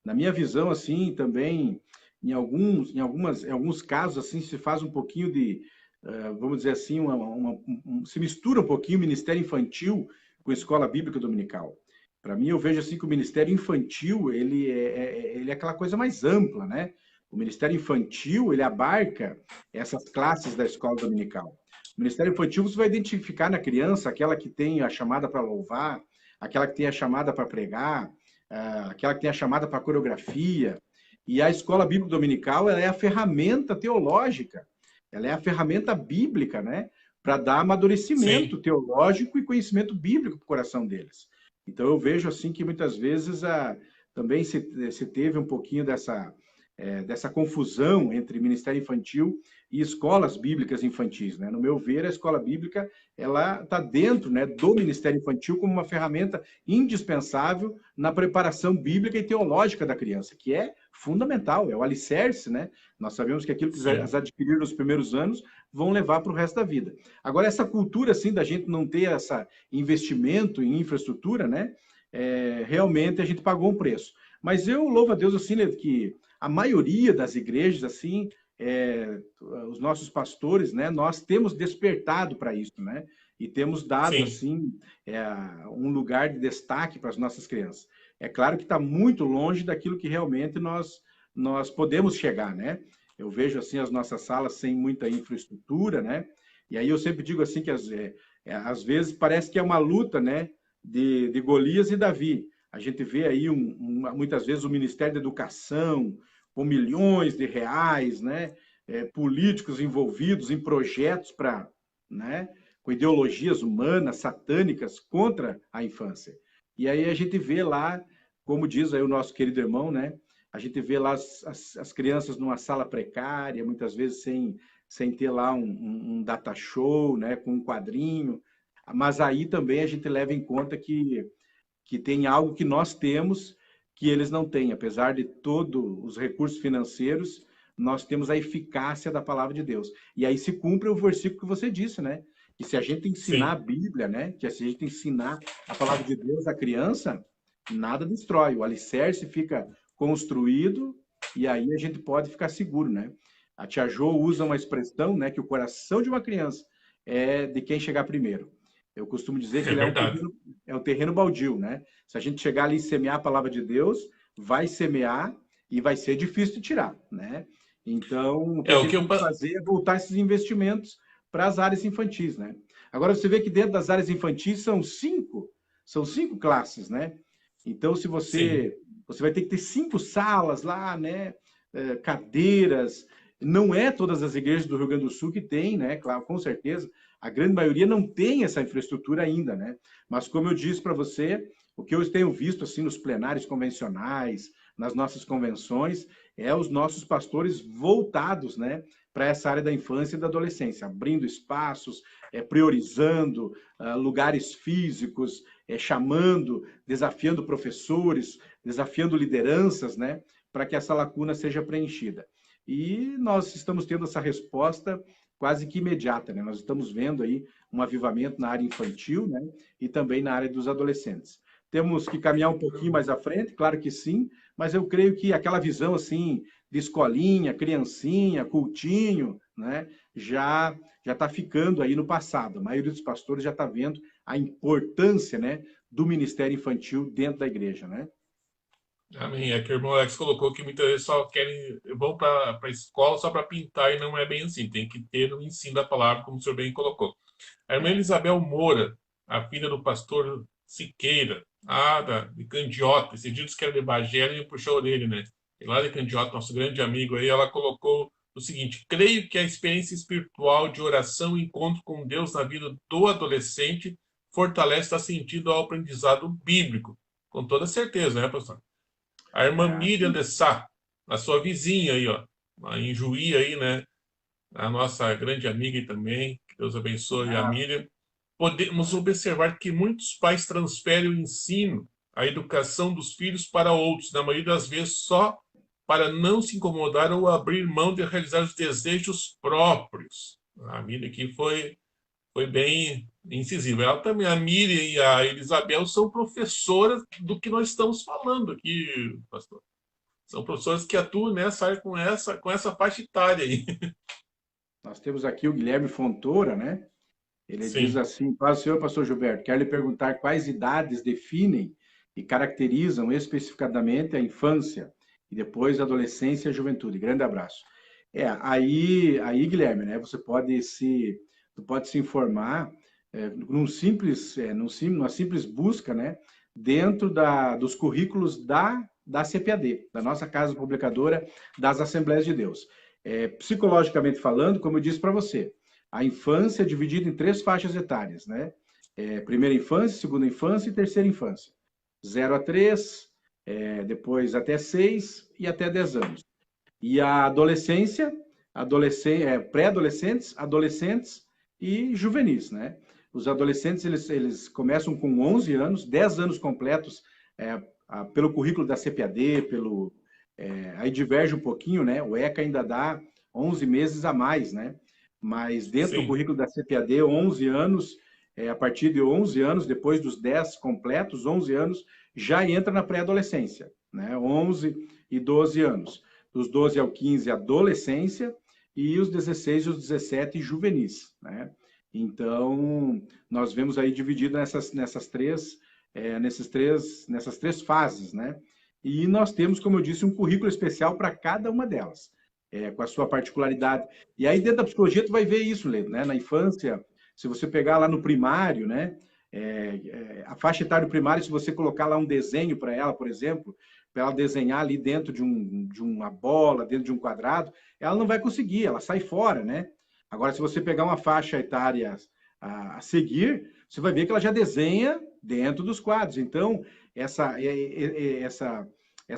Na minha visão, assim, também, em alguns casos, assim, se faz um pouquinho de, vamos dizer assim, se mistura um pouquinho o Ministério Infantil com a Escola Bíblica Dominical. Para mim, eu vejo assim que o Ministério Infantil, ele é aquela coisa mais ampla, né? O Ministério Infantil, ele abarca essas classes da Escola Dominical. O Ministério Infantil, você vai identificar na criança aquela que tem a chamada para louvar, aquela que tem a chamada para pregar, aquela que tem a chamada para coreografia. E a Escola Bíblica Dominical, ela é a ferramenta teológica, ela é a ferramenta bíblica, né? Para dar amadurecimento Sim, teológico e conhecimento bíblico para o coração deles. Então, eu vejo assim que muitas vezes também se teve um pouquinho dessa confusão entre ministério infantil e escolas bíblicas infantis, né? No meu ver, a escola bíblica ela está dentro, né, do ministério infantil como uma ferramenta indispensável na preparação bíblica e teológica da criança, que é fundamental, é o alicerce, né? Nós sabemos que aquilo que eles sim. adquiriram nos primeiros anos vão levar para o resto da vida. Agora, essa cultura, assim, da gente não ter esse investimento em infraestrutura, né? Realmente a gente pagou um preço. Mas eu louvo a Deus, assim, que a maioria das igrejas, assim, os nossos pastores, né? Nós temos despertado para isso, né? e temos dado, Sim. assim, um lugar de destaque para as nossas crianças. É claro que está muito longe daquilo que realmente nós podemos chegar, né? Eu vejo, assim, as nossas salas sem muita infraestrutura, né? E aí eu sempre digo, assim, que às vezes parece que é uma luta, né? De Golias e Davi. A gente vê aí, muitas vezes, o Ministério da Educação com milhões de reais, né? Políticos envolvidos em projetos para, né? Com ideologias humanas, satânicas, contra a infância. E aí a gente vê lá, como diz aí o nosso querido irmão, né? A gente vê lá as crianças numa sala precária, muitas vezes sem ter lá um data show, né? Com um quadrinho. Mas aí também a gente leva em conta que tem algo que nós temos que eles não têm. Apesar de todos os recursos financeiros, nós temos a eficácia da palavra de Deus. E aí se cumpre o versículo que você disse, né? Que se a gente ensinar a Sim. Bíblia, né? Que se a gente ensinar a palavra de Deus à criança, nada destrói. O alicerce fica construído e aí a gente pode ficar seguro, né? A tia Jo usa uma expressão, né? Que o coração de uma criança é de quem chegar primeiro. Eu costumo dizer que É ele verdade. é um terreno baldio, né? Se a gente chegar ali e semear a palavra de Deus, vai semear e vai ser difícil de tirar, né? Então, o que a O que gente eu... tem que fazer é voltar esses investimentos para as áreas infantis, né? Agora, você vê que dentro das áreas infantis são cinco classes, né? Então, se Sim. você vai ter que ter 5 salas lá, né? Cadeiras. Não é todas as igrejas do Rio Grande do Sul que tem, né? Claro, com certeza. A grande maioria não tem essa infraestrutura ainda, né? Mas como eu disse para você, o que eu tenho visto assim nos plenários convencionais, nas nossas convenções, é os nossos pastores voltados, né, para essa área da infância e da adolescência, abrindo espaços, priorizando lugares físicos, chamando, desafiando professores, desafiando lideranças, né, para que essa lacuna seja preenchida. E nós estamos tendo essa resposta quase que imediata, né? Nós estamos vendo aí um avivamento na área infantil, né? E também na área dos adolescentes. Temos que caminhar um pouquinho mais à frente, claro que sim, mas eu creio que aquela visão assim de escolinha, criancinha, cultinho, né? Já está ficando aí no passado. A maioria dos pastores já está vendo a importância, né, do ministério infantil dentro da igreja, né? Amém. É que o irmão Alex colocou que muitas vezes só vão para a escola só para pintar e não é bem assim. Tem que ter no ensino da palavra, como o senhor bem colocou. A irmã É. Isabel Moura, a filha do pastor Siqueira, de Candiota, esse dia que era de Bagé, ela puxou a orelha, né? E lá de Candiota, nosso grande amigo aí, ela colocou o seguinte: creio que a experiência espiritual de oração e encontro com Deus na vida do adolescente fortalece a sentido ao aprendizado bíblico. Com toda certeza, né, pastor? A irmã Miriam Assim, de Sá, a sua vizinha aí, ó, em Juí aí, né? A nossa grande amiga aí também, que Deus abençoe a Miriam. Podemos observar que muitos pais transferem o ensino, a educação dos filhos para outros, na maioria das vezes só para não se incomodar ou abrir mão de realizar os desejos próprios. A Miriam aqui foi bem incisiva. Ela também, a Miriam e a Elisabel são professoras do que nós estamos falando aqui, pastor. São professores que atuam nessa área com essa faixa etária aí. nós temos aqui o Guilherme Fontoura, né? Ele diz Sim. assim: Paz, senhor pastor Gilberto, quero lhe perguntar quais idades definem e caracterizam especificadamente a infância e depois a adolescência e a juventude. Grande abraço. Aí, Guilherme, né? Tu pode se informar numa simples busca, né? Dentro dos currículos da CPAD, da nossa Casa Publicadora das Assembleias de Deus. Psicologicamente falando, como eu disse para você, a infância é dividida em 3 faixas etárias, né? Primeira infância, segunda infância e terceira infância. 0 a 3, depois até 6 e até 10 anos. E a adolescência, pré-adolescentes, adolescentes e juvenis, né? Os adolescentes, eles começam com 11 anos, 10 anos completos, pelo currículo da CPAD, aí diverge um pouquinho, né? O ECA ainda dá 11 meses a mais, né? Mas dentro do Sim. currículo da CPAD, 11 anos, a partir de 11 anos, depois dos 10 completos, 11 anos, já entra na pré-adolescência, né? 11 e 12 anos. Dos 12 ao 15, adolescência, e os 16 e os 17, juvenis, né? Então, nós vemos aí dividido nessas três fases, né? E nós temos, como eu disse, um currículo especial para cada uma delas, com a sua particularidade. E aí, dentro da psicologia, tu vai ver isso, Lê, né? Na infância, se você pegar lá no primário, né? A faixa etária primária, se você colocar lá um desenho para ela, por exemplo, para ela desenhar ali dentro de uma bola, dentro de um quadrado, ela não vai conseguir, ela sai fora, né? Agora, se você pegar uma faixa etária a seguir, você vai ver que ela já desenha dentro dos quadros. Então, essa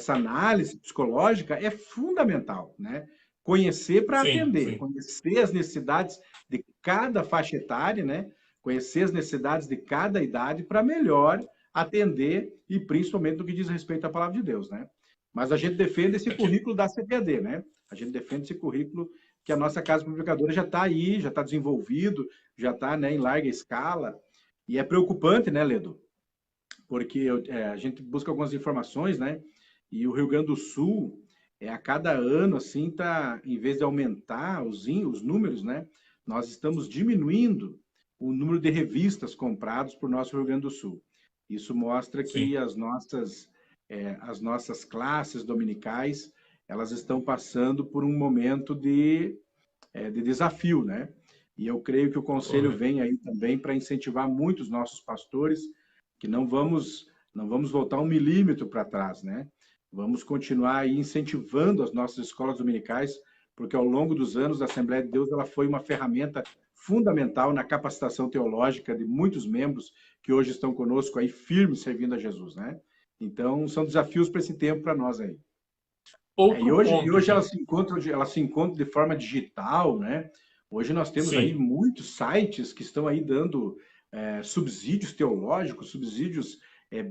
análise psicológica é fundamental, né? Conhecer para Sim, atender, sim. conhecer as necessidades de cada faixa etária, né? Conhecer as necessidades de cada idade para melhor atender e principalmente no que diz respeito à palavra de Deus, né? Mas a gente defende esse currículo da CPAD, né? A gente defende esse currículo que a nossa casa publicadora já está aí, já está desenvolvido, já está, né, em larga escala. E é preocupante, né, Ledo? Porque a gente busca algumas informações, né? E o Rio Grande do Sul, a cada ano, assim, tá, em vez de aumentar os números, né? Nós estamos diminuindo o número de revistas comprados por nosso Rio Grande do Sul. Isso mostra que Sim. as nossas classes dominicais, elas estão passando por um momento de desafio, né? E eu creio que o conselho Correto. vem aí também para incentivar muito os nossos pastores, que não vamos voltar um milímetro para trás, né? Vamos continuar aí incentivando as nossas escolas dominicais, porque ao longo dos anos a Assembleia de Deus ela foi uma ferramenta fundamental na capacitação teológica de muitos membros que hoje estão conosco aí firmes servindo a Jesus, né? Então são desafios para esse tempo para nós aí. E Outro hoje, e ponto hoje que... ela se encontra de forma digital, né? Hoje nós temos aí Sim. muitos sites que estão aí dando subsídios teológicos, subsídios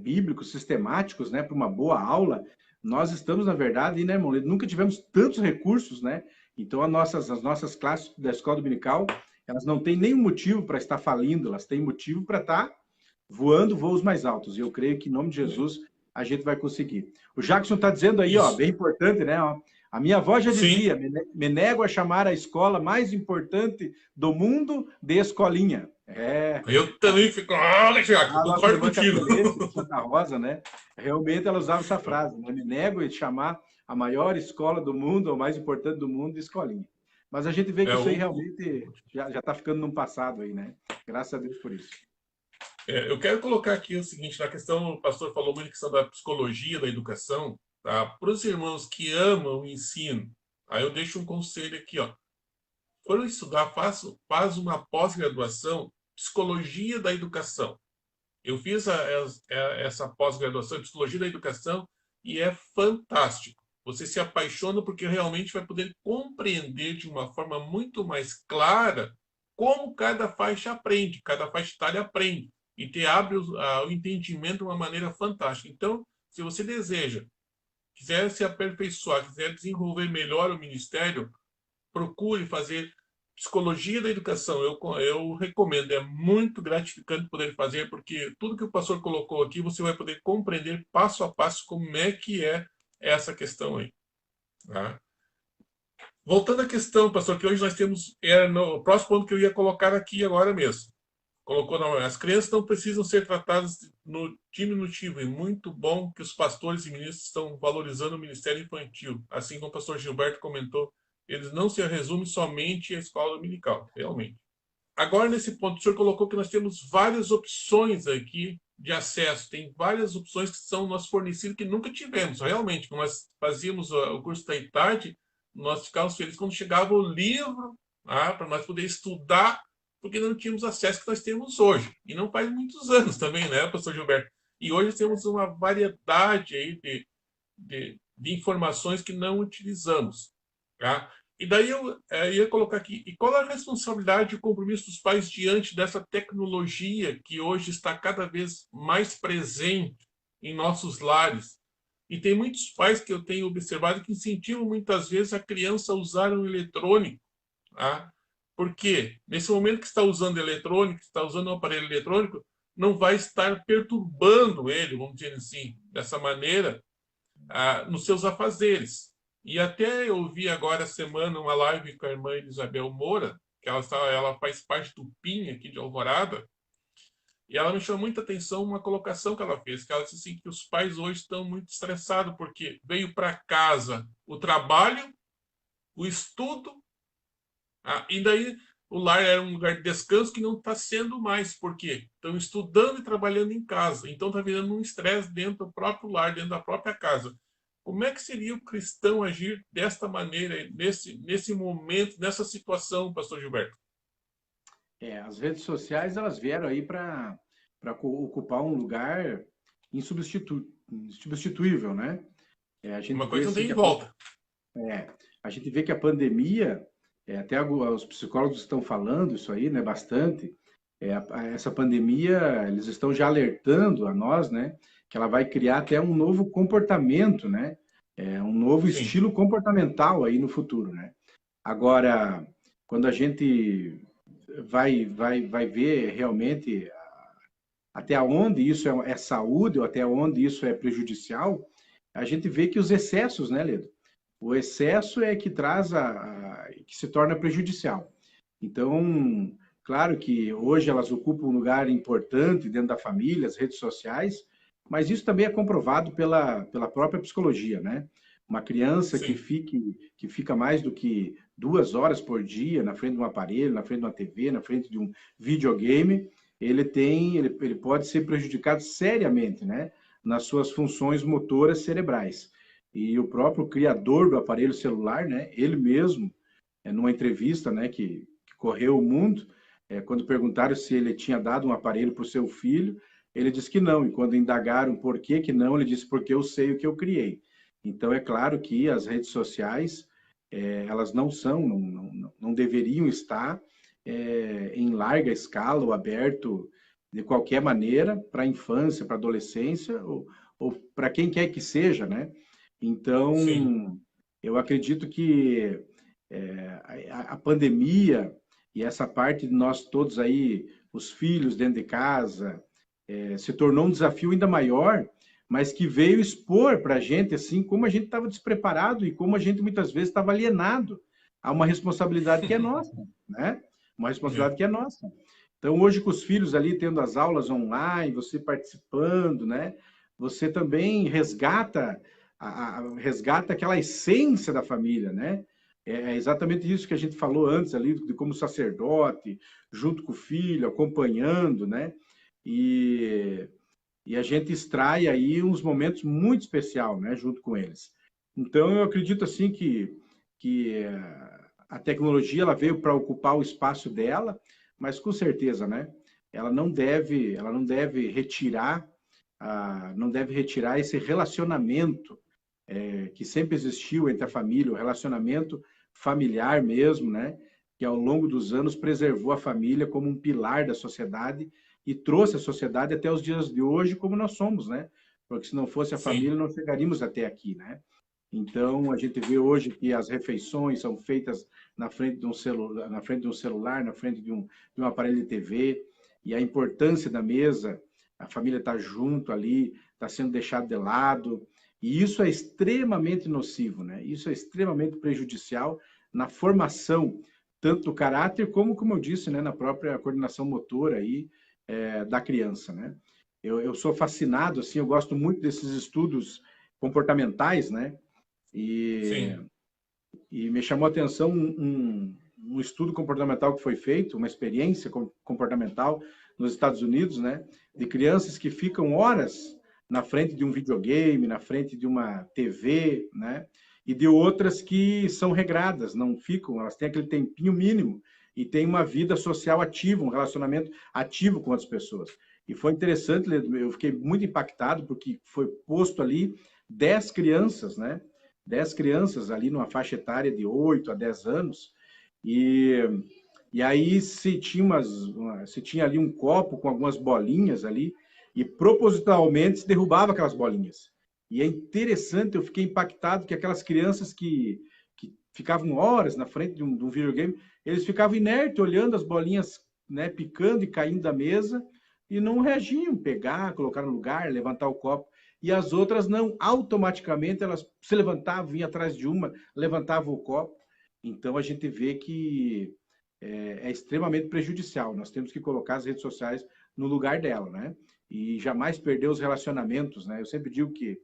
bíblicos, sistemáticos, né, para uma boa aula. Nós estamos, na verdade, né, irmão, nunca tivemos tantos recursos, né? Então, as nossas classes da escola dominical, elas não têm nenhum motivo para estar falindo, elas têm motivo para estar voando voos mais altos. E eu creio que, em nome de Jesus, a gente vai conseguir. O Jackson está dizendo aí, ó, Isso. bem importante, né? Ó, a minha avó já Sim. dizia, me nego a chamar a escola mais importante do mundo de escolinha. Eu também fico... Ah, Tiago, A nossa concordo irmã contigo. Capelete, de Santa Rosa, né? Realmente ela usava essa frase, né? Me nego a chamar a maior escola do mundo, ou mais importante do mundo, de escolinha. Mas a gente vê que É, isso aí o, realmente já está ficando num passado aí, né? Graças a Deus por isso. eu quero colocar aqui o seguinte, na questão, o pastor falou muito da questão da psicologia, da educação, tá? Para os irmãos que amam o ensino, aí eu deixo um conselho aqui, ó. Quando estudar, faz uma pós-graduação, psicologia da educação. Eu fiz essa pós-graduação em psicologia da educação e é fantástico. Você se apaixona porque realmente vai poder compreender de uma forma muito mais clara como cada faixa aprende, cada faixa etária aprende. E abre o entendimento de uma maneira fantástica. Então, se você deseja, quiser se aperfeiçoar, quiser desenvolver melhor o ministério, procure fazer psicologia da educação. Eu recomendo, é muito gratificante poder fazer, porque tudo que o pastor colocou aqui, você vai poder compreender passo a passo como é que é essa questão aí. Tá? Voltando à questão, pastor, que hoje nós temos, no próximo ponto que eu ia colocar aqui agora mesmo. Colocou, não, as crianças não precisam ser tratadas no diminutivo, e muito bom que os pastores e ministros estão valorizando o ministério infantil. Assim como o pastor Gilberto comentou, eles não se resumem somente à escola dominical, realmente. Agora, nesse ponto, o senhor colocou que nós temos várias opções aqui de acesso, tem várias opções que são nós fornecidas que nunca tivemos, realmente. Quando nós fazíamos o curso da ITARD, nós ficávamos felizes quando chegava o livro, para nós poder estudar, porque não tínhamos acesso que nós temos hoje. E não faz muitos anos também, né, professor Gilberto? E hoje temos uma variedade aí de informações que não utilizamos. Tá? E daí eu ia colocar aqui, e qual é a responsabilidade e o compromisso dos pais diante dessa tecnologia que hoje está cada vez mais presente em nossos lares? E tem muitos pais que eu tenho observado que incentivam muitas vezes a criança a usar um eletrônico. Tá? Porque nesse momento que está usando eletrônico, está usando um aparelho eletrônico, não vai estar perturbando ele, vamos dizer assim, dessa maneira, nos seus afazeres. E até eu vi agora a semana uma live com a irmã Isabel Moura, que ela faz parte do PIN aqui de Alvorada, e ela me chamou muita atenção uma colocação que ela fez, que ela disse assim, que os pais hoje estão muito estressados, porque veio para casa o trabalho, o estudo, e daí o lar era um lugar de descanso que não está sendo mais. Por quê? Estão estudando e trabalhando em casa. Então está virando um estresse dentro do próprio lar, dentro da própria casa. Como é que seria o cristão agir desta maneira, nesse momento, nessa situação, pastor Gilberto? As redes sociais, elas vieram aí para ocupar um lugar insubstituível, né? A gente Uma vê coisa não assim, tem volta. a gente vê que a pandemia, até os psicólogos estão falando isso aí, né, bastante. Essa pandemia, eles estão já alertando a nós, né, que ela vai criar até um novo comportamento, né, um novo Sim, estilo comportamental aí no futuro, né. Agora, quando a gente vai ver realmente até onde isso é saúde ou até onde isso é prejudicial, a gente vê que os excessos, né, Ledo? O excesso é que traz que se torna prejudicial. Então, claro que hoje elas ocupam um lugar importante dentro da família, as redes sociais, mas isso também é comprovado pela própria psicologia, né? Uma criança sim, que fica mais do que 2 horas por dia na frente de um aparelho, na frente de uma TV, na frente de um videogame, ele pode ser prejudicado seriamente, né? Nas suas funções motoras cerebrais. E o próprio criador do aparelho celular, né? Ele mesmo, numa entrevista, né? Que correu o mundo, quando perguntaram se ele tinha dado um aparelho para o seu filho, ele disse que não. E quando indagaram por que não, ele disse porque eu sei o que eu criei. Então é claro que as redes sociais elas não deveriam estar em larga escala ou aberto de qualquer maneira para a infância, para a adolescência ou para quem quer que seja, né? sim, Então, eu acredito que a pandemia e essa parte de nós todos aí, os filhos dentro de casa, se tornou um desafio ainda maior, mas que veio expor para a gente assim como a gente estava despreparado e como a gente muitas vezes estava alienado a uma responsabilidade que é nossa, né? Uma é, responsabilidade que é nossa. Então, hoje, com os filhos ali tendo as aulas online, você participando, né? Você também resgata aquela essência da família, né? É exatamente isso que a gente falou antes ali, de como sacerdote, junto com o filho, acompanhando, né? E, e a gente extrai aí uns momentos muito especial, né? Junto com eles. Então, eu acredito assim que a tecnologia ela veio para ocupar o espaço dela, mas com certeza, né? Ela não deve retirar, não deve retirar esse relacionamento que sempre existiu entre a família, o relacionamento familiar mesmo, né? Que ao longo dos anos preservou a família como um pilar da sociedade e trouxe a sociedade até os dias de hoje como nós somos, né? Porque se não fosse a sim, família, não chegaríamos até aqui, né? Então, a gente vê hoje que as refeições são feitas na frente de um celular, na frente de um aparelho de TV, e a importância da mesa, a família está junto ali, está sendo deixado de lado, e isso é extremamente nocivo, né? Isso é extremamente prejudicial na formação, tanto do caráter, como eu disse, né, na própria coordenação motora aí, da criança, né? Eu sou fascinado, assim, eu gosto muito desses estudos comportamentais, né? E, sim, e me chamou a atenção um estudo comportamental que foi feito, uma experiência comportamental nos Estados Unidos, né, de crianças que ficam horas na frente de um videogame, na frente de uma TV, né, e de outras que são regradas, não ficam, elas têm aquele tempinho mínimo e têm uma vida social ativa, um relacionamento ativo com outras pessoas. E foi interessante, eu fiquei muito impactado porque foi posto ali 10 crianças, né, 10 crianças ali numa faixa etária de 8 a 10 anos, e, e aí se tinha ali um copo com algumas bolinhas ali, e propositalmente se derrubava aquelas bolinhas. E é interessante, eu fiquei impactado que aquelas crianças que ficavam horas na frente de um videogame, eles ficavam inertes, olhando as bolinhas, né, picando e caindo da mesa, e não reagiam, pegar, colocar no lugar, levantar o copo. E as outras não, automaticamente elas se levantavam, vinham atrás de uma, levantavam o copo. Então a gente vê que é extremamente prejudicial. Nós temos que colocar as redes sociais no lugar dela, né? E jamais perder os relacionamentos, né? Eu sempre digo que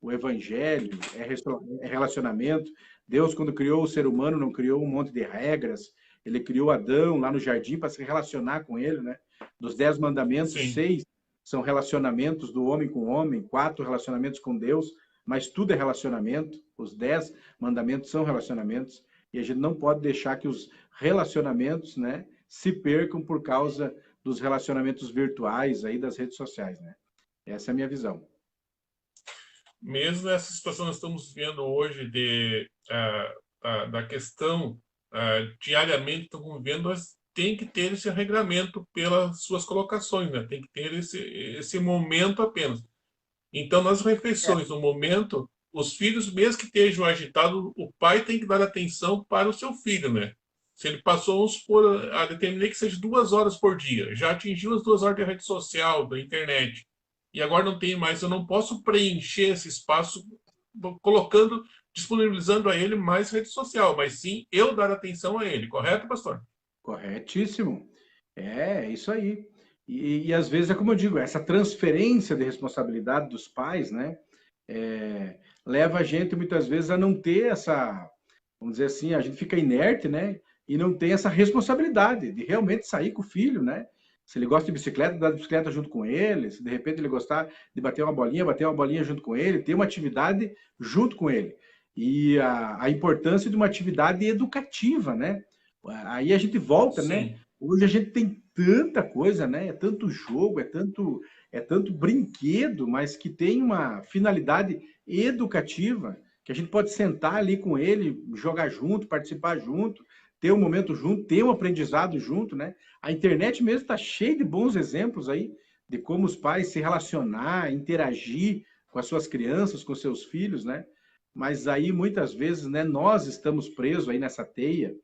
o evangelho é relacionamento. Deus, quando criou o ser humano, não criou um monte de regras. Ele criou Adão lá no jardim para se relacionar com ele, né? Dos 10 mandamentos, Sim. 6 são relacionamentos do homem com o homem, 4 relacionamentos com Deus, mas tudo é relacionamento. Os 10 mandamentos são relacionamentos. E a gente não pode deixar que os relacionamentos, né, se percam por causa dos relacionamentos virtuais aí das redes sociais, né? Essa é a minha visão. Mesmo nessa situação que nós estamos vendo hoje da questão diariamente, estamos vendo, tem que ter esse regramento pelas suas colocações, né? Tem que ter esse momento apenas. Então, nas refeições, no momento, os filhos, mesmo que estejam agitados, o pai tem que dar atenção para o seu filho, né? Se ele passou, vamos supor, a determinar que seja 2 horas por dia, já atingiu as 2 horas da rede social, da internet, e agora não tem mais, eu não posso preencher esse espaço colocando, disponibilizando a ele mais rede social, mas sim eu dar atenção a ele, correto, pastor? Corretíssimo. É isso aí. E às vezes é como eu digo, essa transferência de responsabilidade dos pais, né, leva a gente muitas vezes a não ter essa, vamos dizer assim, a gente fica inerte, né, e não tem essa responsabilidade de realmente sair com o filho, né? Se ele gosta de bicicleta, dar bicicleta junto com ele. Se de repente ele gostar de bater uma bolinha junto com ele, ter uma atividade junto com ele. E a importância de uma atividade educativa, né? Aí a gente volta, né? Sim. Hoje a gente tem tanta coisa, né? É tanto jogo, é tanto brinquedo, mas que tem uma finalidade educativa, que a gente pode sentar ali com ele, jogar junto, participar junto, ter um momento junto, ter um aprendizado junto, né? A internet mesmo está cheia de bons exemplos aí de como os pais se relacionar, interagir com as suas crianças, com seus filhos, né? Mas aí muitas vezes, né, nós estamos presos aí nessa teia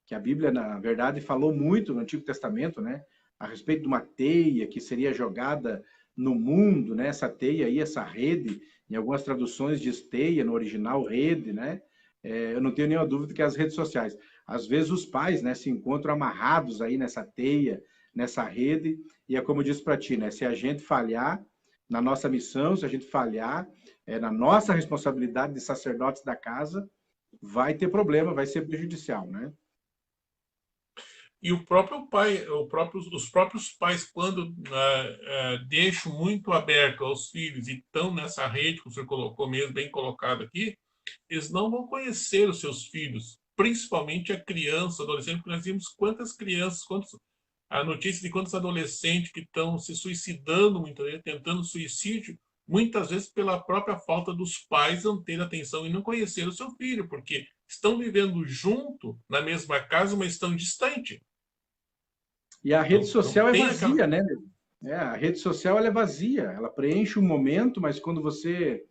que a Bíblia, na verdade, falou muito no Antigo Testamento, né? A respeito de uma teia que seria jogada no mundo, né? Essa teia aí, essa rede, em algumas traduções diz teia, no original rede, né? Eu não tenho nenhuma dúvida que as redes sociais, às vezes os pais, né, se encontram amarrados aí nessa teia, nessa rede, e é como eu disse para ti, né? Se a gente falhar na nossa missão, se a gente falhar na nossa responsabilidade de sacerdotes da casa, vai ter problema, vai ser prejudicial, né? E o próprio pai, os próprios pais, quando deixam muito aberto aos filhos e estão nessa rede, que o senhor colocou mesmo, bem colocado aqui, eles não vão conhecer os seus filhos, principalmente a criança, adolescente, porque nós vimos quantas crianças, a notícia de quantos adolescentes que estão se suicidando, muitas vezes, tentando suicídio, muitas vezes pela própria falta dos pais não ter atenção e não conhecer o seu filho, porque estão vivendo junto na mesma casa, mas estão distantes. E a rede Não social é tem aquela. vazia, né? A rede social ela é vazia, ela preenche um momento, mas quando você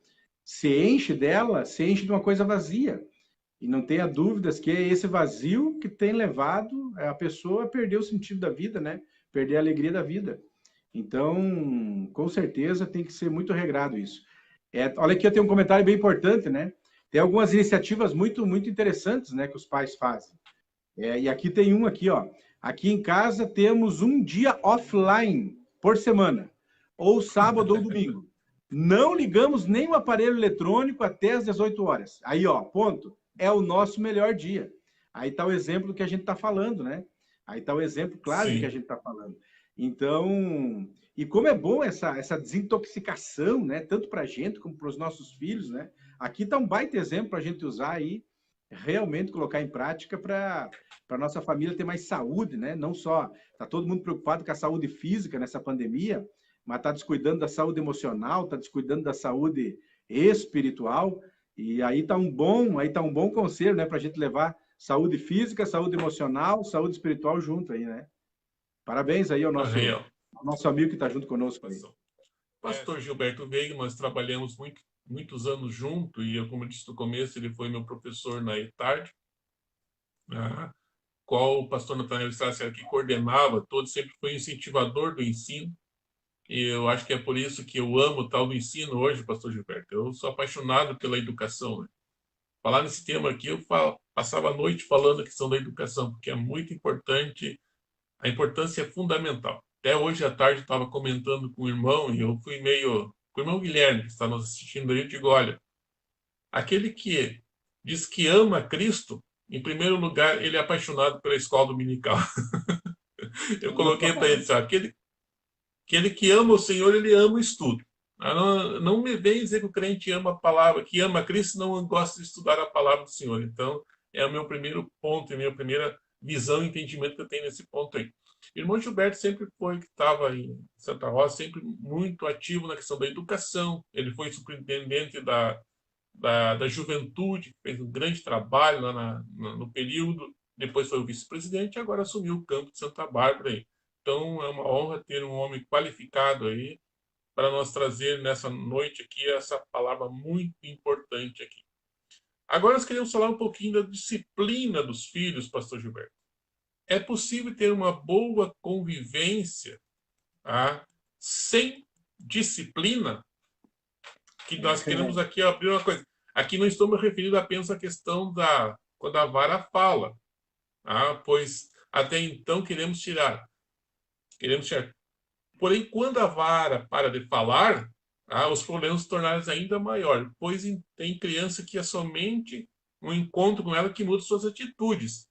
se enche dela, se enche de uma coisa vazia. E não tenha dúvidas que é esse vazio que tem levado a pessoa a perder o sentido da vida, né? Perder a alegria da vida. Então, com certeza tem que ser muito regrado isso. Olha aqui, eu tenho um comentário bem importante, né? Tem algumas iniciativas muito interessantes, né, que os pais fazem. E aqui tem um aqui, ó. Aqui em casa temos um dia offline por semana, ou sábado ou domingo. Não ligamos nem o aparelho eletrônico até às 18 horas. Aí, ó, ponto. É o nosso melhor dia. Aí está o exemplo do que a gente está falando, né? Aí está o exemplo claro do que a Sim. gente está falando. Então, e como é bom essa desintoxicação, né? Tanto para a gente como para os nossos filhos, né? Aqui está um baita exemplo para a gente usar aí, realmente colocar em prática para nossa família ter mais saúde, né? Não só está todo mundo preocupado com a saúde física nessa pandemia, mas está descuidando da saúde emocional, está descuidando da saúde espiritual. E aí tá um bom conselho, né, para a gente levar saúde física, saúde emocional, saúde espiritual junto aí, né? Parabéns aí ao nosso amigo que está junto conosco aí. Pastor Gilberto Veiga, nós trabalhamos muitos anos juntos e eu, como eu disse no começo, ele foi meu professor na ETARD, qual o pastor Nathanael Strasser que coordenava, todo sempre foi incentivador do ensino. E eu acho que é por isso que eu amo o tal do ensino hoje, pastor Gilberto. Eu sou apaixonado pela educação, né? Falar nesse tema aqui, eu falo, passava a noite falando a questão da educação, porque é muito importante, a importância é fundamental. Até hoje à tarde estava comentando com o irmão, e eu fui meio... Com o irmão Guilherme, que está nos assistindo aí, eu digo, olha, aquele que diz que ama Cristo, em primeiro lugar, ele é apaixonado pela escola dominical. Eu coloquei para ele, sabe, aquele que ama o Senhor, ele ama o estudo. Não me vem dizer que o crente ama a palavra, que ama Cristo, não gosta de estudar a palavra do Senhor. Então, é o meu primeiro ponto, a minha primeira visão e entendimento que eu tenho nesse ponto aí. O irmão Gilberto sempre foi, que estava em Santa Rosa, sempre muito ativo na questão da educação. Ele foi superintendente da juventude, fez um grande trabalho lá no período. Depois foi o vice-presidente e agora assumiu o campo de Santa Bárbara aí. Então, é uma honra ter um homem qualificado aí para nós trazer nessa noite aqui essa palavra muito importante aqui. Agora nós queremos falar um pouquinho da disciplina dos filhos, pastor Gilberto. É possível ter uma boa convivência, tá, sem disciplina? Que nós queremos aqui abrir uma coisa. Aqui não estou me referindo apenas à questão quando a vara fala, tá? Pois até então queremos tirar. Porém, quando a vara para de falar, os problemas se tornarem ainda maiores, pois tem criança que é somente um encontro com ela que muda suas atitudes.